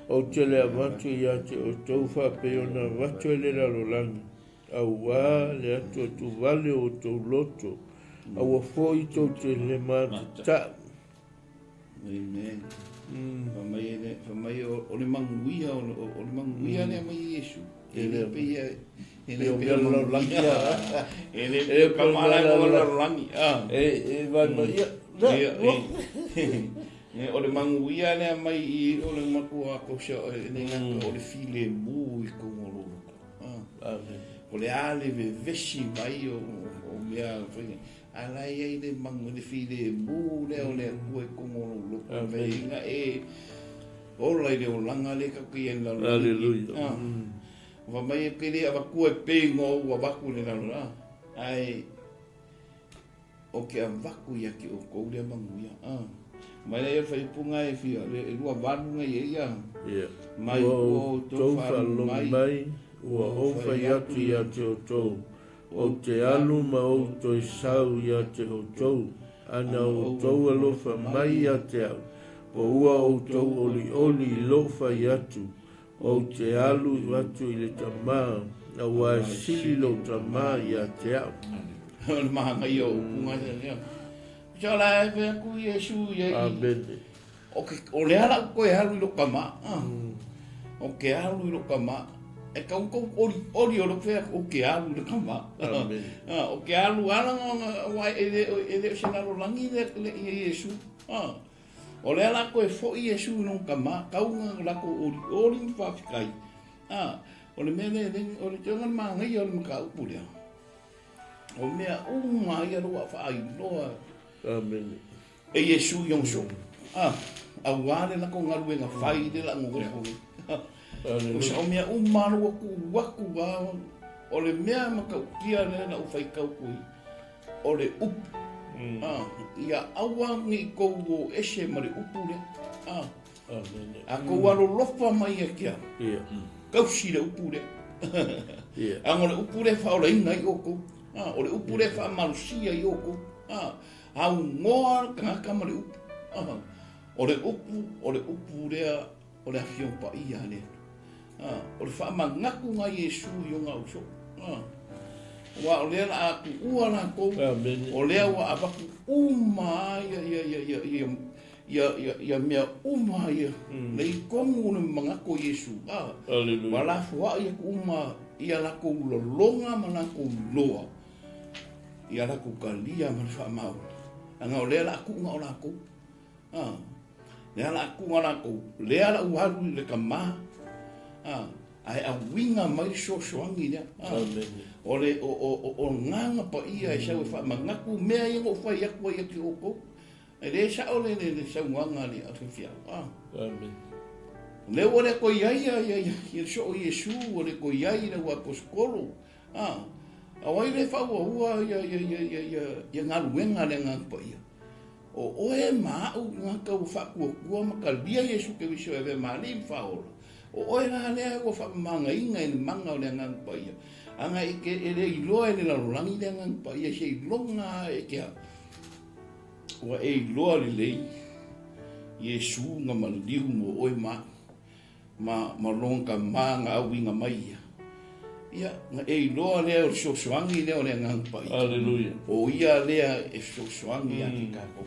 Speaker 1: o te le avatu iā te outou faapei ona avatu e le lalolagi auā le atu e tuvale o outou loto aua foʻi tou te le matatau
Speaker 2: amen famai o le manguia o le manguia le mai Yesu ele pe ele pe lo langia ele pe kamala lo langi
Speaker 1: vai mai
Speaker 2: o le manguia le mai i o le makua ko sho le nga o le file mu i ko lo amen o le ale ve veshi mai o mea ala ia le mangu le file mu le o le ku ko lo venga o la le o langa le ka ki en la
Speaker 1: hallelujah
Speaker 2: va mai ke le ava ku pe ngo wa va ku le la ai o ke ava ku ia ki o ko le mangu ia mai le fa punga e fi le lua vanu ia mai o to fa mai
Speaker 1: o fa ia te o o te alu ma o to sau ia te o tou ana o tou alofa mai ia te au o ua o tou oli lofa ia tu o te alu atu i le tamā na ua sili lo tamā ia te au
Speaker 2: o maha i o kunga ia cha la e ve ku Yesu ia
Speaker 1: amen
Speaker 2: o le ala ko e alu lo kama o ke alu lo kama e ka ko ori o lo fe o ke alu le kama o ke alu ala wa ele sena lo langi le Yesu o le ala ko e fo Yesu no kama ka un la ko ori fa kai o le mele o le tonga ma ngai o le ka upuria o mea uma ia ro fa ai no
Speaker 1: amen
Speaker 2: e Yesu yong so a wale la ko ngaru nga fai de la ngo o sa mea umano ku waku wa o le mea maka kia le na ufai kau kui o le up ia awa ni ko wo ese mari upu le a ko walo lofa mai kia kau si le upu le a ngole upu le fa o le inga i oko o le upu le fa malusia i oko a ngoa ka mari upu o le upu le o le afion pa ia le o le fa mangaku nga Yesu yo nga uso wa o le a ku ua na ko o le wa abaku uma ya mea uma ya le kongu na mangako Yesu wala fa ya uma ia la ko longa mana ko loa ia la ko kalia mana fa mau anga o le la ku nga ola ko le ala ku nga la ko le ala uharu le kama ai a winga mai so soangi ya o le o nganga pa ia e sau fa mangaku mea i ngo fa ia ko ia ki oko e le sa o le sa nganga ni a fia
Speaker 1: amen
Speaker 2: le o le ko ia ia so Yesu o le ko ia le wa poskolo Awai le whauahua ia ngaluenga le ngangpa ia. O oe maau ngakau whakua makalia Yesu ke wiso e malim whaola. O oe nga lea ua whamanga inga e manga o le ngangpa ia. Anga ike ele iloa e le lalulangi le ngangpa ia se ilonga e kia. Ua e iloa le lei. Yesu nga maliliu mo oe ma longa manga au inga mai ia. Ia, nga e iloa lea o sosoangi lea o le ngangpa ia.
Speaker 1: Alleluia.
Speaker 2: O ia lea e sosoangi ati kako.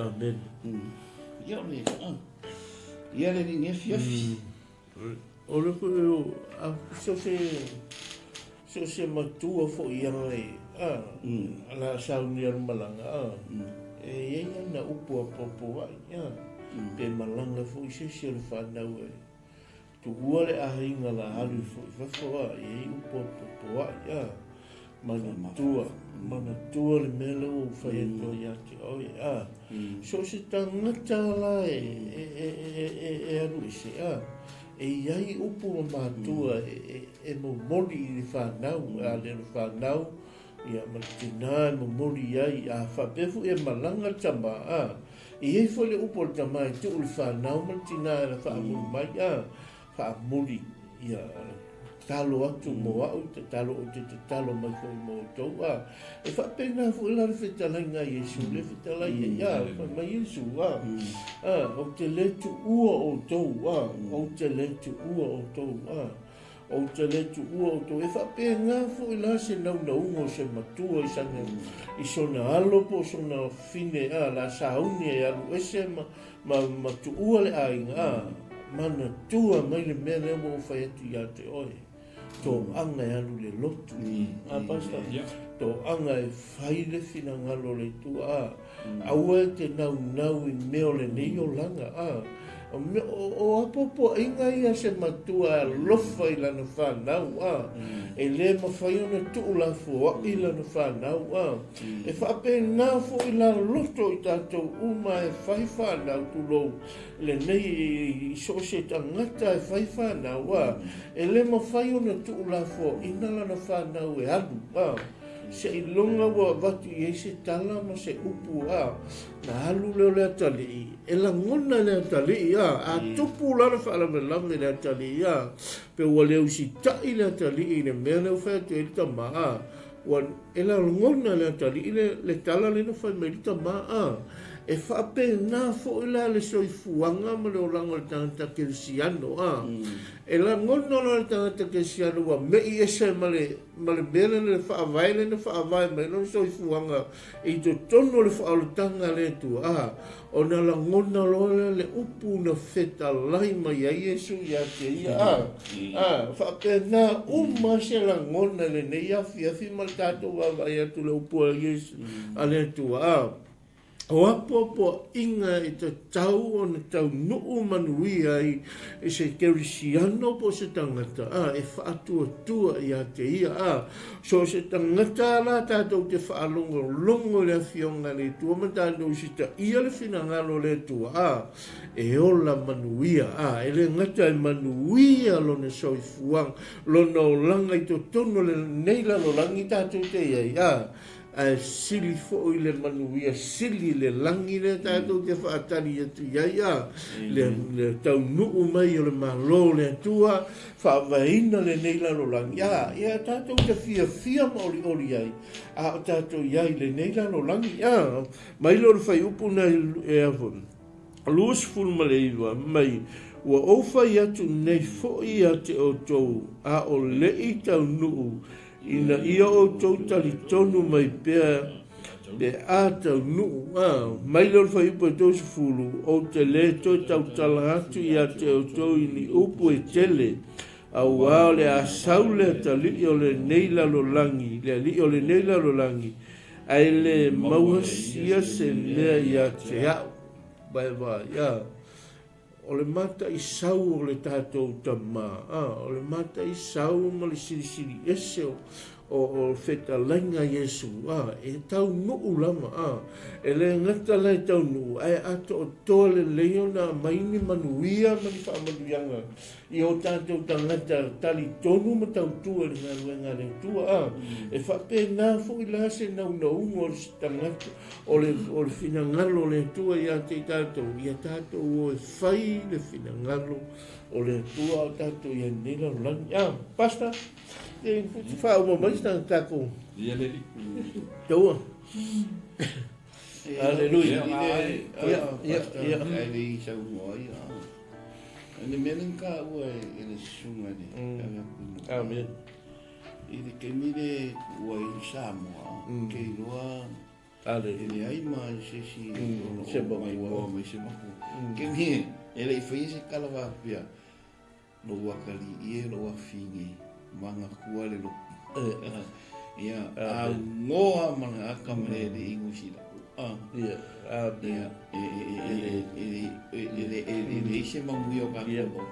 Speaker 1: Amen.
Speaker 2: Ia le, ia le ni fiafi.
Speaker 1: O le ko so se matua fo ia e ala sauni al malanga e ia na upu apopo ia pe malanga fo se le fa na we tu ua le ahinga la halu fo e upu apopo ia mana tua le melo o fai no ia ki o ia so se tangata la e aru se e iai upu matua e mo moli i whanau, a le whanau, ia matina mo moli iai, a whapefu e malanga tama, i hei fo le upu le tama e tu le whanau, matina e la whaamuru mai, whaamuri, ia talo atu mo au, te talo o te talo mai fo i mo tau, e whapena fo ila le whetalanga Yesu, le whetalai ia, mai Yesu, o te letu ua o tau, o te letu ua o tau, o te letu ua o tau, e whapena fo ila se nau ungo se matua i sanga, i sona alo po sona fine, la sauni e alu ese ma tu ua le ainga, mana tua mai le mea leo mo whai atu ia te oe. Tō anga e alu le lotu. Pasta? Tō anga e whai le whina ngalo le tu. Aua te nau i meo le nei o langa. O apopo inga ia se matua lofa i lana whanau. E le mawhai ona tuu la fua i lana whanau. E whape nā fo i la loto i tātou uma e whai whanau tu lou. Le nei so se tangata e whai whanau. E le mawhai ona tuu la fua i lana whanau e alu. Se i longa wa watu i se tala ma se upu na halu leo lea tali e la ngona lea tali a tupu lara whaala me lange lea tali pe ua leo si tai lea tali ne mea leo whea tu e rita maa e la ngona lea tali le tala le na whai me rita maa e whape nā fo ila le soifuanga ma leo langa le tangata kerisiano e la ngona le tangata kerisiano wa mei ese ma le mele le whaavai le na whaavai ma ino soifuanga i to tono le whaalatanga le tu o na la ngona loa le upu na wheta lai ma ia Yesu ia te ia whape nā uma se la ngona le ne ia fiafi ma le tato wa vai atu le upu a Yesu a le tu o apopo inga i te tau o na tau nuu manuia i se kerisiano po se tangata e whaatua i a te ia so se tangata la tātou te whaalongo le fionga le tua ma tātou si ta ia le whinangalo le tua e ola manuia e le ngata e manuia lo ne soifuang lo no langa i to tono le neila lo langi tātou te ia sili fo i le manuia sili le langi le tātou te whaatari atu iaia le tau nuu mai o le malo le atua whaavaina le neila lo langi ia tātou te fia maori ori ai tātou iai le neila lo langi mai lo le whai upu na e avon luas fulu ma le ilua mai ua ofai atu nei fo i ate o tou o le i tau nuu ina ia o tau tali tonu mai pea pe a tau nuu mai lor whai upo e tau se fulu o te le tau tau tala atu i a te o tau ini upo e tele au ao le a saule ta li o le neila lo langi le li o le neila lo langi ai le mauasia se mea i a te au bai vai o le mata i sau o le tātou tama o le mata i sau ma le sirisiri ese o o feta lenga Yesu e tau nuu lama e le ngata lai tau nuu ai ato o toa le leo na maini manuia mani wha manuianga i o tātou tangata tali tonu ma tau tua le ngā ruenga le tua e whape nā fo i la se nau na ungo o le tangata o le fina ngalo le tua i a te tātou i a tātou o e whai le fina ngalo o le tua o tātou i a nila langi pasta e whao ma mai stang tako
Speaker 3: ia le
Speaker 1: taua Haleluya.
Speaker 2: Ya. Ai sau moi. Ane menen ka ua ele sunga ne.
Speaker 1: Amen.
Speaker 2: Ile ke mire ua i Samoa. Ke loa.
Speaker 1: Ale.
Speaker 2: Ele ai mai se si.
Speaker 1: Se ba mai
Speaker 2: ua mai se maku. Ke mi ele i fai se kalava pia. Lo ua kali ie lo ua fingi. Manga kua le lo. Ia. A ngoa mana aka mene le ingu sila.
Speaker 1: Ia.
Speaker 2: Ia. Ele se manguia o kakopo.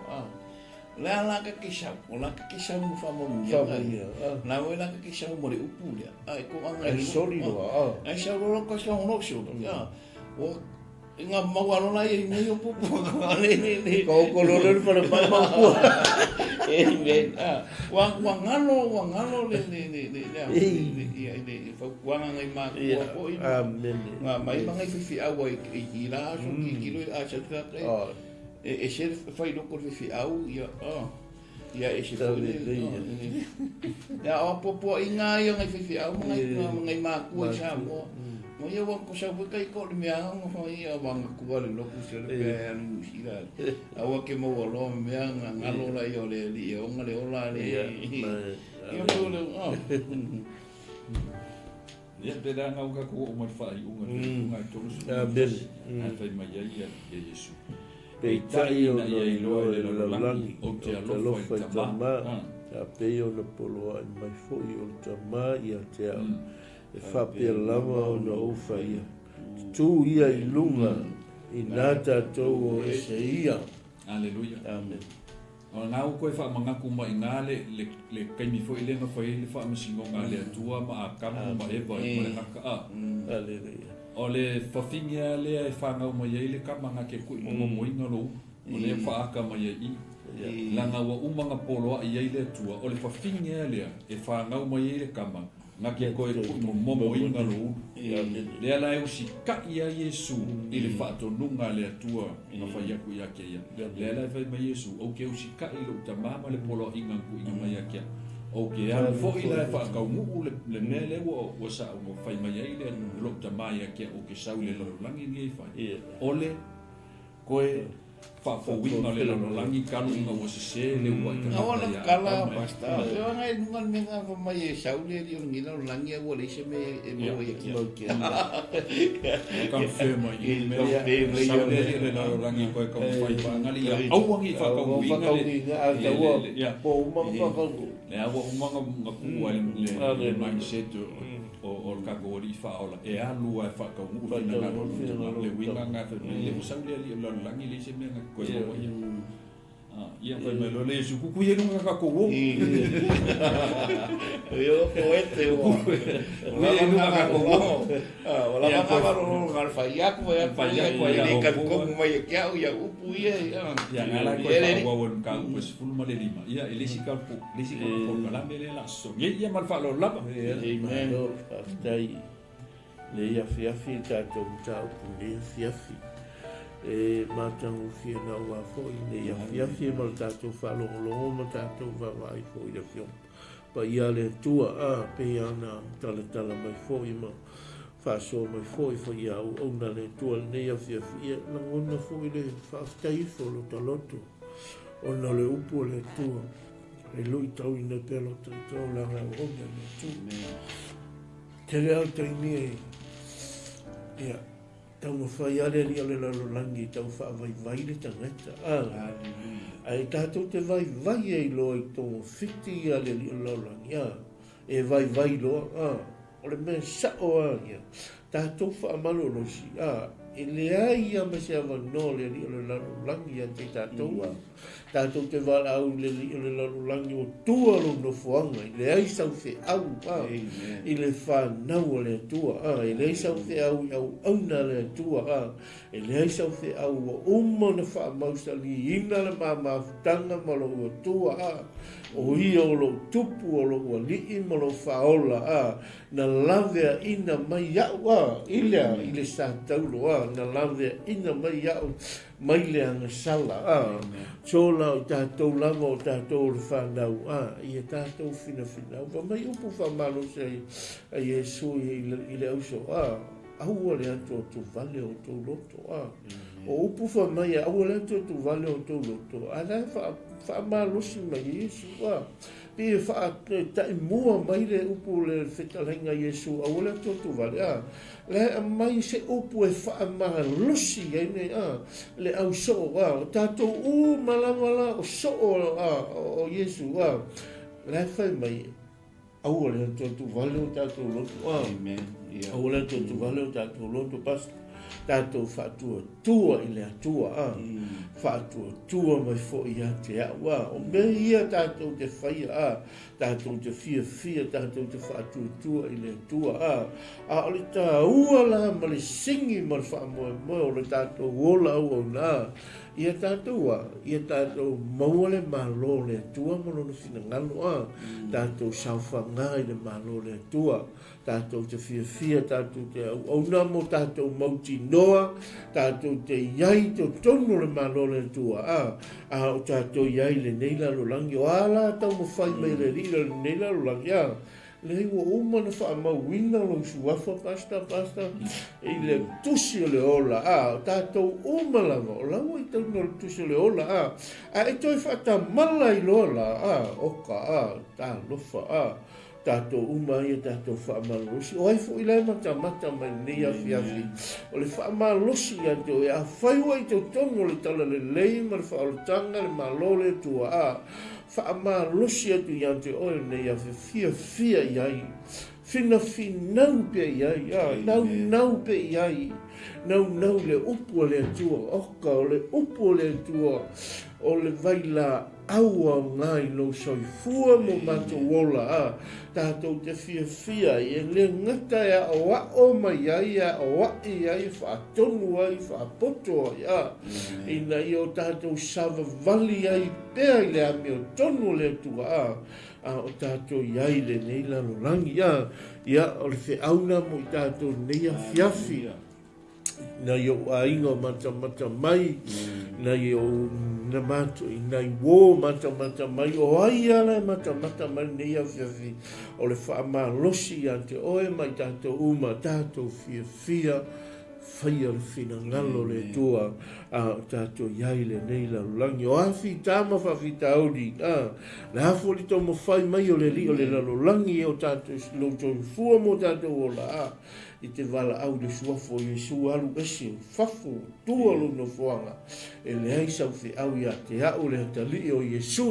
Speaker 2: La la ka kisau, la ka kisau mo fa mo mia. La o la ka kisau mo le upu le. Ai ko anga
Speaker 1: Ai sorry lo.
Speaker 2: Ai sa lo ka sa no sho. Ya. O inga mawalo na i ni upu. Ne.
Speaker 1: Ko lo le para pa ku.
Speaker 2: Wangalo le. Ia fa kuanga ngai ma ko.
Speaker 1: Amen.
Speaker 2: Mai mangai fi au i la so ki lo a sa tra. E se fai loko fi au ia e se foi ya o popo inga ia ngai fi au ngai ma ku sa mo ia wa ko sa kai ko me a mo foi ia wa ku le loko se le pe anu sila au ke mo lo me ngalo la yo le ia o ngale ola le ia ko le
Speaker 3: ia te ranga o ka ko o mai fai unga tonu
Speaker 1: Amen.
Speaker 3: Fai mai ia Yesu.
Speaker 1: Pe tai o na iloa le lalangi o te alofa i tama a pei o na poloa i mai foi o tama i a te au e whapea lama o na ufa ia tu ia i lunga i nā tātou o e se ia.
Speaker 3: Aleluia.
Speaker 1: Amen.
Speaker 3: O ngā u koe wha mangaku mai ngā le kaimi foi le nga whai le wha masingo ngā le atua ma a kamu ma ewa i mole haka
Speaker 1: Aleluia.
Speaker 3: O le whawhingia lea e whangau mai ei le kamanga ke kui mo moinga lo o le whaaka mai ei langa wa umanga poloa i ei le atua o le whawhingia lea e whangau mai ei le kamanga nga ke koe kui mo moinga lo lea la e usi ka ia Yesu i le whaatonunga le atua nga whaiaku i ake ia lea la e whai mai Yesu o ke usi ka i lo tamama le poloa inga ku inga mai ake o ke a fo i la fa ka ngu le mele o sa o fai mai ile lo ta mai ke o ke sa le lo langi ni fa ole koe fa fo wi no le lo langi kanu nga o se le wa
Speaker 2: ka ona kala basta yo ngai ngon me nga fa mai sa le ri ngi lo langi o le se me e mo ye ki
Speaker 3: ka fe mai me sa le ri lo langi koe ka fai pa ngali ya au wangi fa ka wi ngali
Speaker 1: ya po ma fa ka
Speaker 3: le awa umanga ngakua le mindset o ka gori faola e alu ai fa ka ngu fa na le winga nga fa le usang le lo langi le se me nga ko ia fa me lo le su ku ye nga ka ko wo
Speaker 2: yo poete wo
Speaker 3: ye nga ka ko wo
Speaker 2: wala ma ka ro ngal fa ya ko le ka ko mai ke au ya upu ye
Speaker 3: ya ngala ko wa won ka pues full ma le lima ia ele si ka ko la me le la so ye mal fa lo la
Speaker 1: amen dai le ia fiafi ta to ta le fiafi e matangu fia na ua foi le ia fiafi mal ta to fa lo ma ta to va vai foi le fio pa ia le tua pe ana tala mai foi ma fa so mai foi ia o na le tua le ia fiafi la ngona foi le fa stai fo lo taloto o na le upo le tua e lui tau ina pelo tau la nga o na le tu te leo te ni ia tau ma whai ale li ale lalo langi tau wha vai le tangata ai tātou te vai e loa i tō whiti ale li lalo langi e vai loa o le mea sao ia tātou wha amalo losi ele ai ama se avano le li le lalulangi a te tātoa. Tātou te wala au le li le lalulangi o tua lo no fuanga. Le ai sau fe au i le whanau le tua. I le ai sau fe au auna le tua. I le ai sau fe au o umo na wha mausa li ina le mamafutanga ma lo o tua. O ia o lo tupu o lo ua lii ma lo whaola na lavea ina mai au ilea i le sa taulo na lavea ina mai au mai le anga sala chola o tātou lama o tātou le whanau i e tātou fina wa mai upu whamalo se a Iesu i le auso aua le ato tu vale o tu loto o upu whamai aua le ato tu vale o tu loto ala whamalosi mai Iesu Pia tai mua mai le upu le whetalenga Iesu aua le ato tu vale le mai se upu e whamalosi le au so tātou malamala o so o Iesu le whai mai aua le ato tu vale o tātou loto aua le ato tu vale o tātou loto pas tātou whātua tua i le atua whātua tua mai fo i a te awa o me ia tātou te whaia tātou te fia tātou te whātua tua i le atua o le tā ua la ma le singi ma le whaamoe o le tātou wola au nā ia tātou maua le malo le atua ma lona fina ngalo tātou sauwhanga i le malo le atua tātou te fia tātou te au nā mo tātou mauti noa tātou te iai to tono le malo le atua o tātou iai le neila lo langi o ala tau mo whai mai le rira le neila lo langi le ua uma na whaamauina lo suafa pasta i le tusi o le ola tātou uma langa o laua i tau no le tusi o le ola e toi whaatamala i lola oka tā lofa tātou uma ia tātou whaamalosi o ai fo i lai mata mai nei afi o le whaamalosi ia teo e a whaiwa i tau tongo le tala le lei ma le whaalotanga le malo le tua whaamalosi atu ia teo oe nei afi fia iai fina finau pe iai nau pe iai nau le upu le atua oka o le upu le atua o le vaila aua ngai lo soifua mo mato wola tātou te fia i le ngata o mai ai o ai whaatonu ai whaapoto ai ina i o tātou sava vali ai pēa i le ami o tonu le tua o tātou iai le neila no rangi ia o le whiauna mo i tātou neia fiafi na yo ainga mata mai na yo na mato na wo mata mai o ai ala mata mai nei afi o le fa ma losi ante o e mai tanto uma tanto fia fai al fina ngalo le tua tanto iai le nei la langi o afi tama fa vitaudi la foli to mo fai mai o le la langi o tanto lo to fu mo tanto ola i te wala au de suafo Iesu alu esi fafu tua lo no fuanga e le ai sau fi au ia te au le tali o Iesu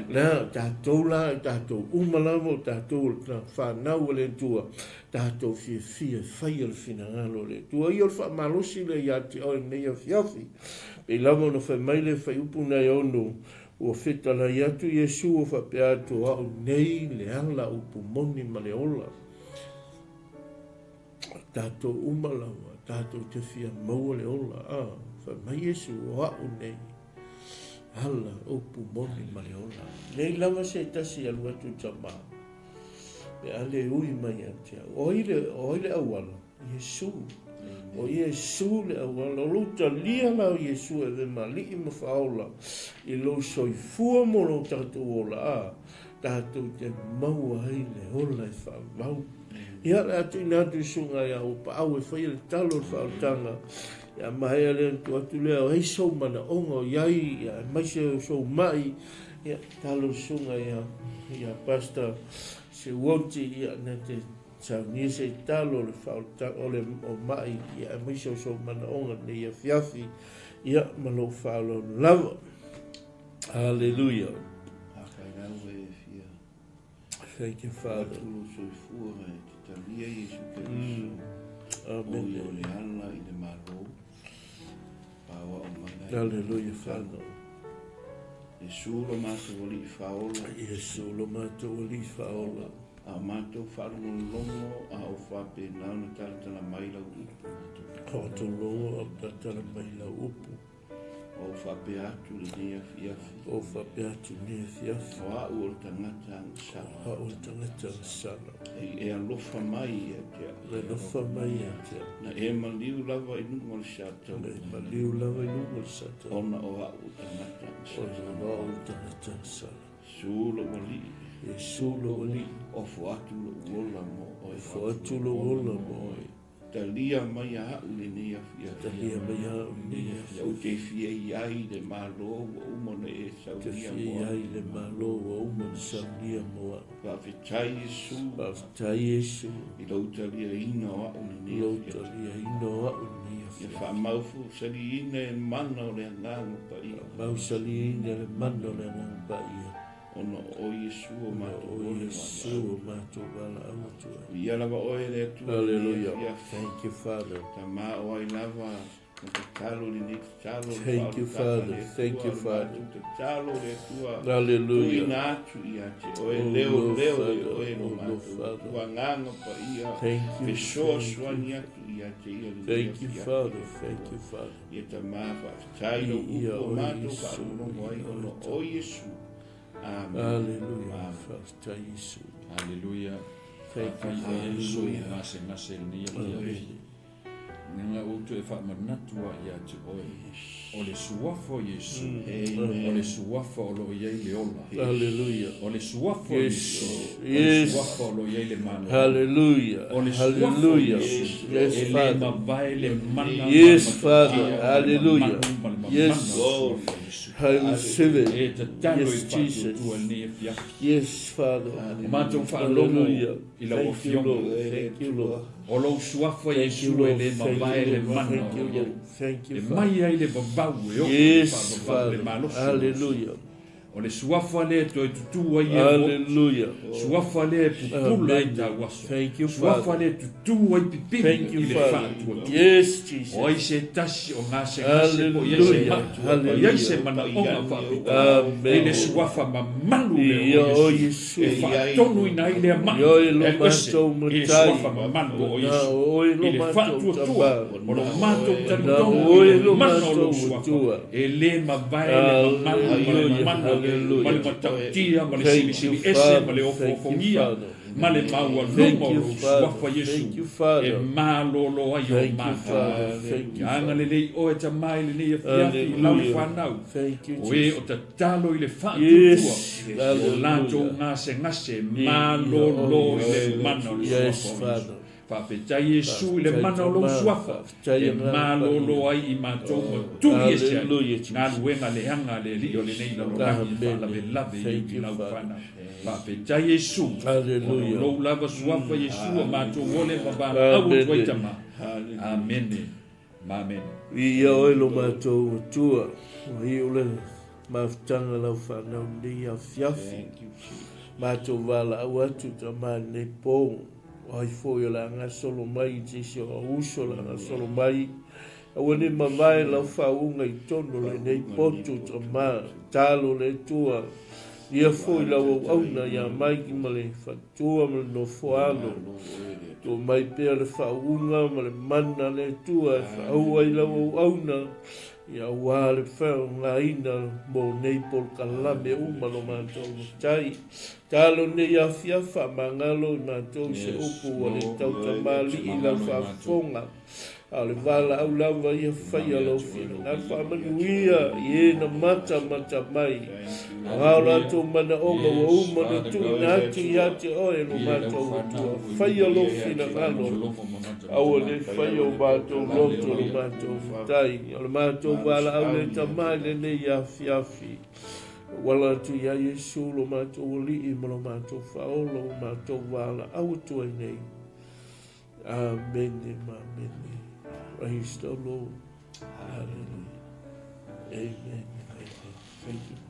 Speaker 1: na tātou la tātou umalamo tātou na whanau le tua tātou fia fai al fina ngalo le tua i ol wha malosi le ia te au nei a fiafi pe lamo no whai mai le whai upu nei ono o feta la iatu Iesu o wha pe atu au nei le ala upu moni ma le ola tātou umalawa, tātou te fia maua le ola, wha mai Iesu o au nei, hala upu moni ma le ola. Nei lama se tasi alu atu tama, e ale ui mai atia, oile awala, Iesu, o Iesu le awala, o luta lia lau Iesu e ve mali i mawhaola, i lo soifua mo lo tātou ola, tātou te maua hei le ola e wha mau. Ia atu inatu sunga ia o pa au e whai le talo le whaotanga. Ia mahe ale tu atu lea o hei sou mana onga o iai, ia mai se o sou mai. Ia talo sunga ia pasta se wonti ia na te tau ni se talo le whaotanga o le o mai. Ia mai se o sou mana onga ne ia fiafi. Ia malo whaolo lava. Hallelujah. Thank you, Father. Amen.
Speaker 2: O le ala I le malo. Pawa o mana.
Speaker 1: Hallelujah, Father.
Speaker 2: Yesu lo mato wali faola.
Speaker 1: Yesu lo mato wali faola.
Speaker 2: A mato whalongolongo a o whape nao na taratana mai lau upu.
Speaker 1: Kato longo a tatara mai la upu.
Speaker 2: O whape atu le nea fiafi.
Speaker 1: O whape atu nea fiafi.
Speaker 2: O a ua tangata ang sala.
Speaker 1: A o tangata ang sala.
Speaker 2: E alofa mai e te.
Speaker 1: Le lofa mai e te.
Speaker 2: Na e maliu lava I nunga le shata.
Speaker 1: Le maliu lava I nunga le shata.
Speaker 2: Ona o a ua tangata ang sala.
Speaker 1: Ona o a tangata ang sala.
Speaker 2: Sulo wali.
Speaker 1: Yesu lo wali.
Speaker 2: O fuatu lo uola mo. O
Speaker 1: fuatu lo uola mo.
Speaker 2: Talia mai a hau le nea fiafi.
Speaker 1: Talia mai a hau le nea fiafi.
Speaker 2: O te fia iai le malo o umone e sauria moa.
Speaker 1: Te fia iai le malo o umone sauria moa.
Speaker 2: Whawhetai Yesu.
Speaker 1: Whawhetai Yesu.
Speaker 2: I lautalia ina o au le nea fiafi.
Speaker 1: Lautalia ina o au le nea fiafi.
Speaker 2: Ia whamaufu sali ina e mana o le angango pa ia.
Speaker 1: Mau sali ina le mana o le angango pa ia.
Speaker 2: Ona o Yesu o mato o
Speaker 1: Yesu o mato wala amatua.
Speaker 2: Ia lava oe le atua.
Speaker 1: Hallelujah. Thank you, Father.
Speaker 2: Ta ma o ai lava.
Speaker 1: Thank you, Father. Thank you, Father.
Speaker 2: Hallelujah.
Speaker 1: Thank you. Thank you, Father. Thank you, Father. Hallelujah.
Speaker 3: Hallelujah.
Speaker 1: Thank you,
Speaker 3: Hallelujah. Nga utu e whaamanatua I atu oe. O le suafa Yesu. O le suafa o lo iei le ola.
Speaker 1: Hallelujah.
Speaker 3: O le suafa Yesu. O le
Speaker 1: Yes.
Speaker 3: suafa o lo iei le mana.
Speaker 1: Hallelujah.
Speaker 3: O le suafa
Speaker 1: Hallelujah.
Speaker 3: Yesu.
Speaker 1: Yes,
Speaker 3: E le
Speaker 1: Father.
Speaker 3: mawai le mana.
Speaker 1: Yes, Father. Hallelujah. Yes. I receive it.
Speaker 3: E te talo
Speaker 1: Yes,
Speaker 3: I
Speaker 1: Jesus.
Speaker 3: whatutua ne fia.
Speaker 1: Yes, Father.
Speaker 3: O mātou whaalongo
Speaker 1: Hallelujah.
Speaker 3: I lau
Speaker 1: Thank you,
Speaker 3: awhiongo.
Speaker 1: Lord. Thank you, Lord.
Speaker 3: O lo suafa
Speaker 1: Thank
Speaker 3: Yesu
Speaker 1: you,
Speaker 3: e
Speaker 1: Lord.
Speaker 3: le
Speaker 1: Thank
Speaker 3: mawai
Speaker 1: you,
Speaker 3: le
Speaker 1: Lord.
Speaker 3: mana.
Speaker 1: Thank you, Lord. Thank you,
Speaker 3: E
Speaker 1: Father.
Speaker 3: mai ai le vavau e o.
Speaker 1: Yes, Father. Hallelujah.
Speaker 3: O le suafa le to tutu ai e o.
Speaker 1: Hallelujah.
Speaker 3: Suafa le pupula I ta waso.
Speaker 1: Thank you,
Speaker 3: Suafa
Speaker 1: Father.
Speaker 3: le tutu ai pipi.
Speaker 1: Thank you,
Speaker 3: I le
Speaker 1: Father.
Speaker 3: whātua.
Speaker 1: Yes, Jesus.
Speaker 3: O ai se tasi o ngā se ngase po iai se
Speaker 1: Hallelujah.
Speaker 3: matua. O iai
Speaker 1: Hallelujah.
Speaker 3: se mana onga whapita.
Speaker 1: Amen.
Speaker 3: I le suafa ma manu le
Speaker 1: Ia
Speaker 3: o
Speaker 1: o
Speaker 3: Yesu.
Speaker 1: Yesu.
Speaker 3: E whaatonu I nai le manu.
Speaker 1: Ia i lo
Speaker 3: E ose.
Speaker 1: mātou
Speaker 3: I le
Speaker 1: matai.
Speaker 3: suafa ma manu o
Speaker 1: Na
Speaker 3: Yesu.
Speaker 1: o i lo
Speaker 3: I le
Speaker 1: mātou
Speaker 3: whātua
Speaker 1: tapa.
Speaker 3: tua. O lo mātou
Speaker 1: Na
Speaker 3: tanitonu.
Speaker 1: o i
Speaker 3: I
Speaker 1: lo
Speaker 3: le manu o
Speaker 1: mātou
Speaker 3: lo suafa.
Speaker 1: tua.
Speaker 3: E le ma vai le ma manu.
Speaker 1: Hallelujah.
Speaker 3: Ma le
Speaker 1: Hallelujah.
Speaker 3: ma le matautia. Ma le
Speaker 1: Thank
Speaker 3: simi simi
Speaker 1: you,
Speaker 3: ese.
Speaker 1: Father.
Speaker 3: Ma le
Speaker 1: Thank you,
Speaker 3: ofofongia.
Speaker 1: Father.
Speaker 3: Ma le maua
Speaker 1: Thank
Speaker 3: lungo
Speaker 1: you,
Speaker 3: lo
Speaker 1: Father.
Speaker 3: suafa Yesu.
Speaker 1: Thank you, Father.
Speaker 3: E mālolo ai o
Speaker 1: Thank you,
Speaker 3: mātou.
Speaker 1: Father. Thank you,
Speaker 3: Anga
Speaker 1: Father.
Speaker 3: le lei o e ta mai le nei e fiafi I lau
Speaker 1: Hallelujah.
Speaker 3: whanau.
Speaker 1: Thank you,
Speaker 3: O e
Speaker 1: Jesus.
Speaker 3: o ta talo I le whātutua.
Speaker 1: Yes.
Speaker 3: O
Speaker 1: Hallelujah.
Speaker 3: lātou ngase ngase mālolo I le mana o le
Speaker 1: Yes,
Speaker 3: suafa o
Speaker 1: Father.
Speaker 3: Yesu. Whawhetai Yesu I le mana o lo suafa. E mālolo ai I mātou matui e se ai.
Speaker 1: Hallelujah, Jesus.
Speaker 3: Ngā luenga le hanga le li o le nei la rolangi
Speaker 1: Amen.
Speaker 3: whalave lave
Speaker 1: Thank
Speaker 3: I
Speaker 1: you,
Speaker 3: lau
Speaker 1: Father.
Speaker 3: whanau. Whawhetai Yesu.
Speaker 1: Hallelujah.
Speaker 3: O lo lava suafa Yesu a mātou wole wabara au
Speaker 1: Amen.
Speaker 3: tuaitama. Amen. Amen.
Speaker 1: Ia o lo mātou tua. I o le mawhtanga lau whanau ni a fiafi. Mātou wala au atu ta māne pō. Ai fōi o la ngā solo mai, tisi o uso la ngā solo mai. Awa ni mawai lau whaunga I tono le nei potu ta mā. Tālo le tua. Ia fōi lau au auna ia mai ki ma le whatua ma le no whoano. Tō mai pēr le whaunga ma le mana le tua. Au ai lau au auna. Ia wā le whao ngā ina mō nei pol kalame umalo mātou tai. Tālo nei a fiafa mangalo I mātou se upu o le tau tamali I lau whafonga. A le wala au lawa ia whaia lau whina. Nā whamanuia I e na mata mai. Ngā rātou mana onga wa umana tu na atu I ate oe no mātou atua. Whaia lau whina ngalo. Awa le whaia o mātou roto o mātou tai. O le mātou wala au le tamai le nei a fiafi. Wala tu ia Yesu lo mātou li I lo mātou whaolo o mātou wala au tu ai nei. Amen. Amen. Praise the Lord. Hallelujah. Amen. Thank you.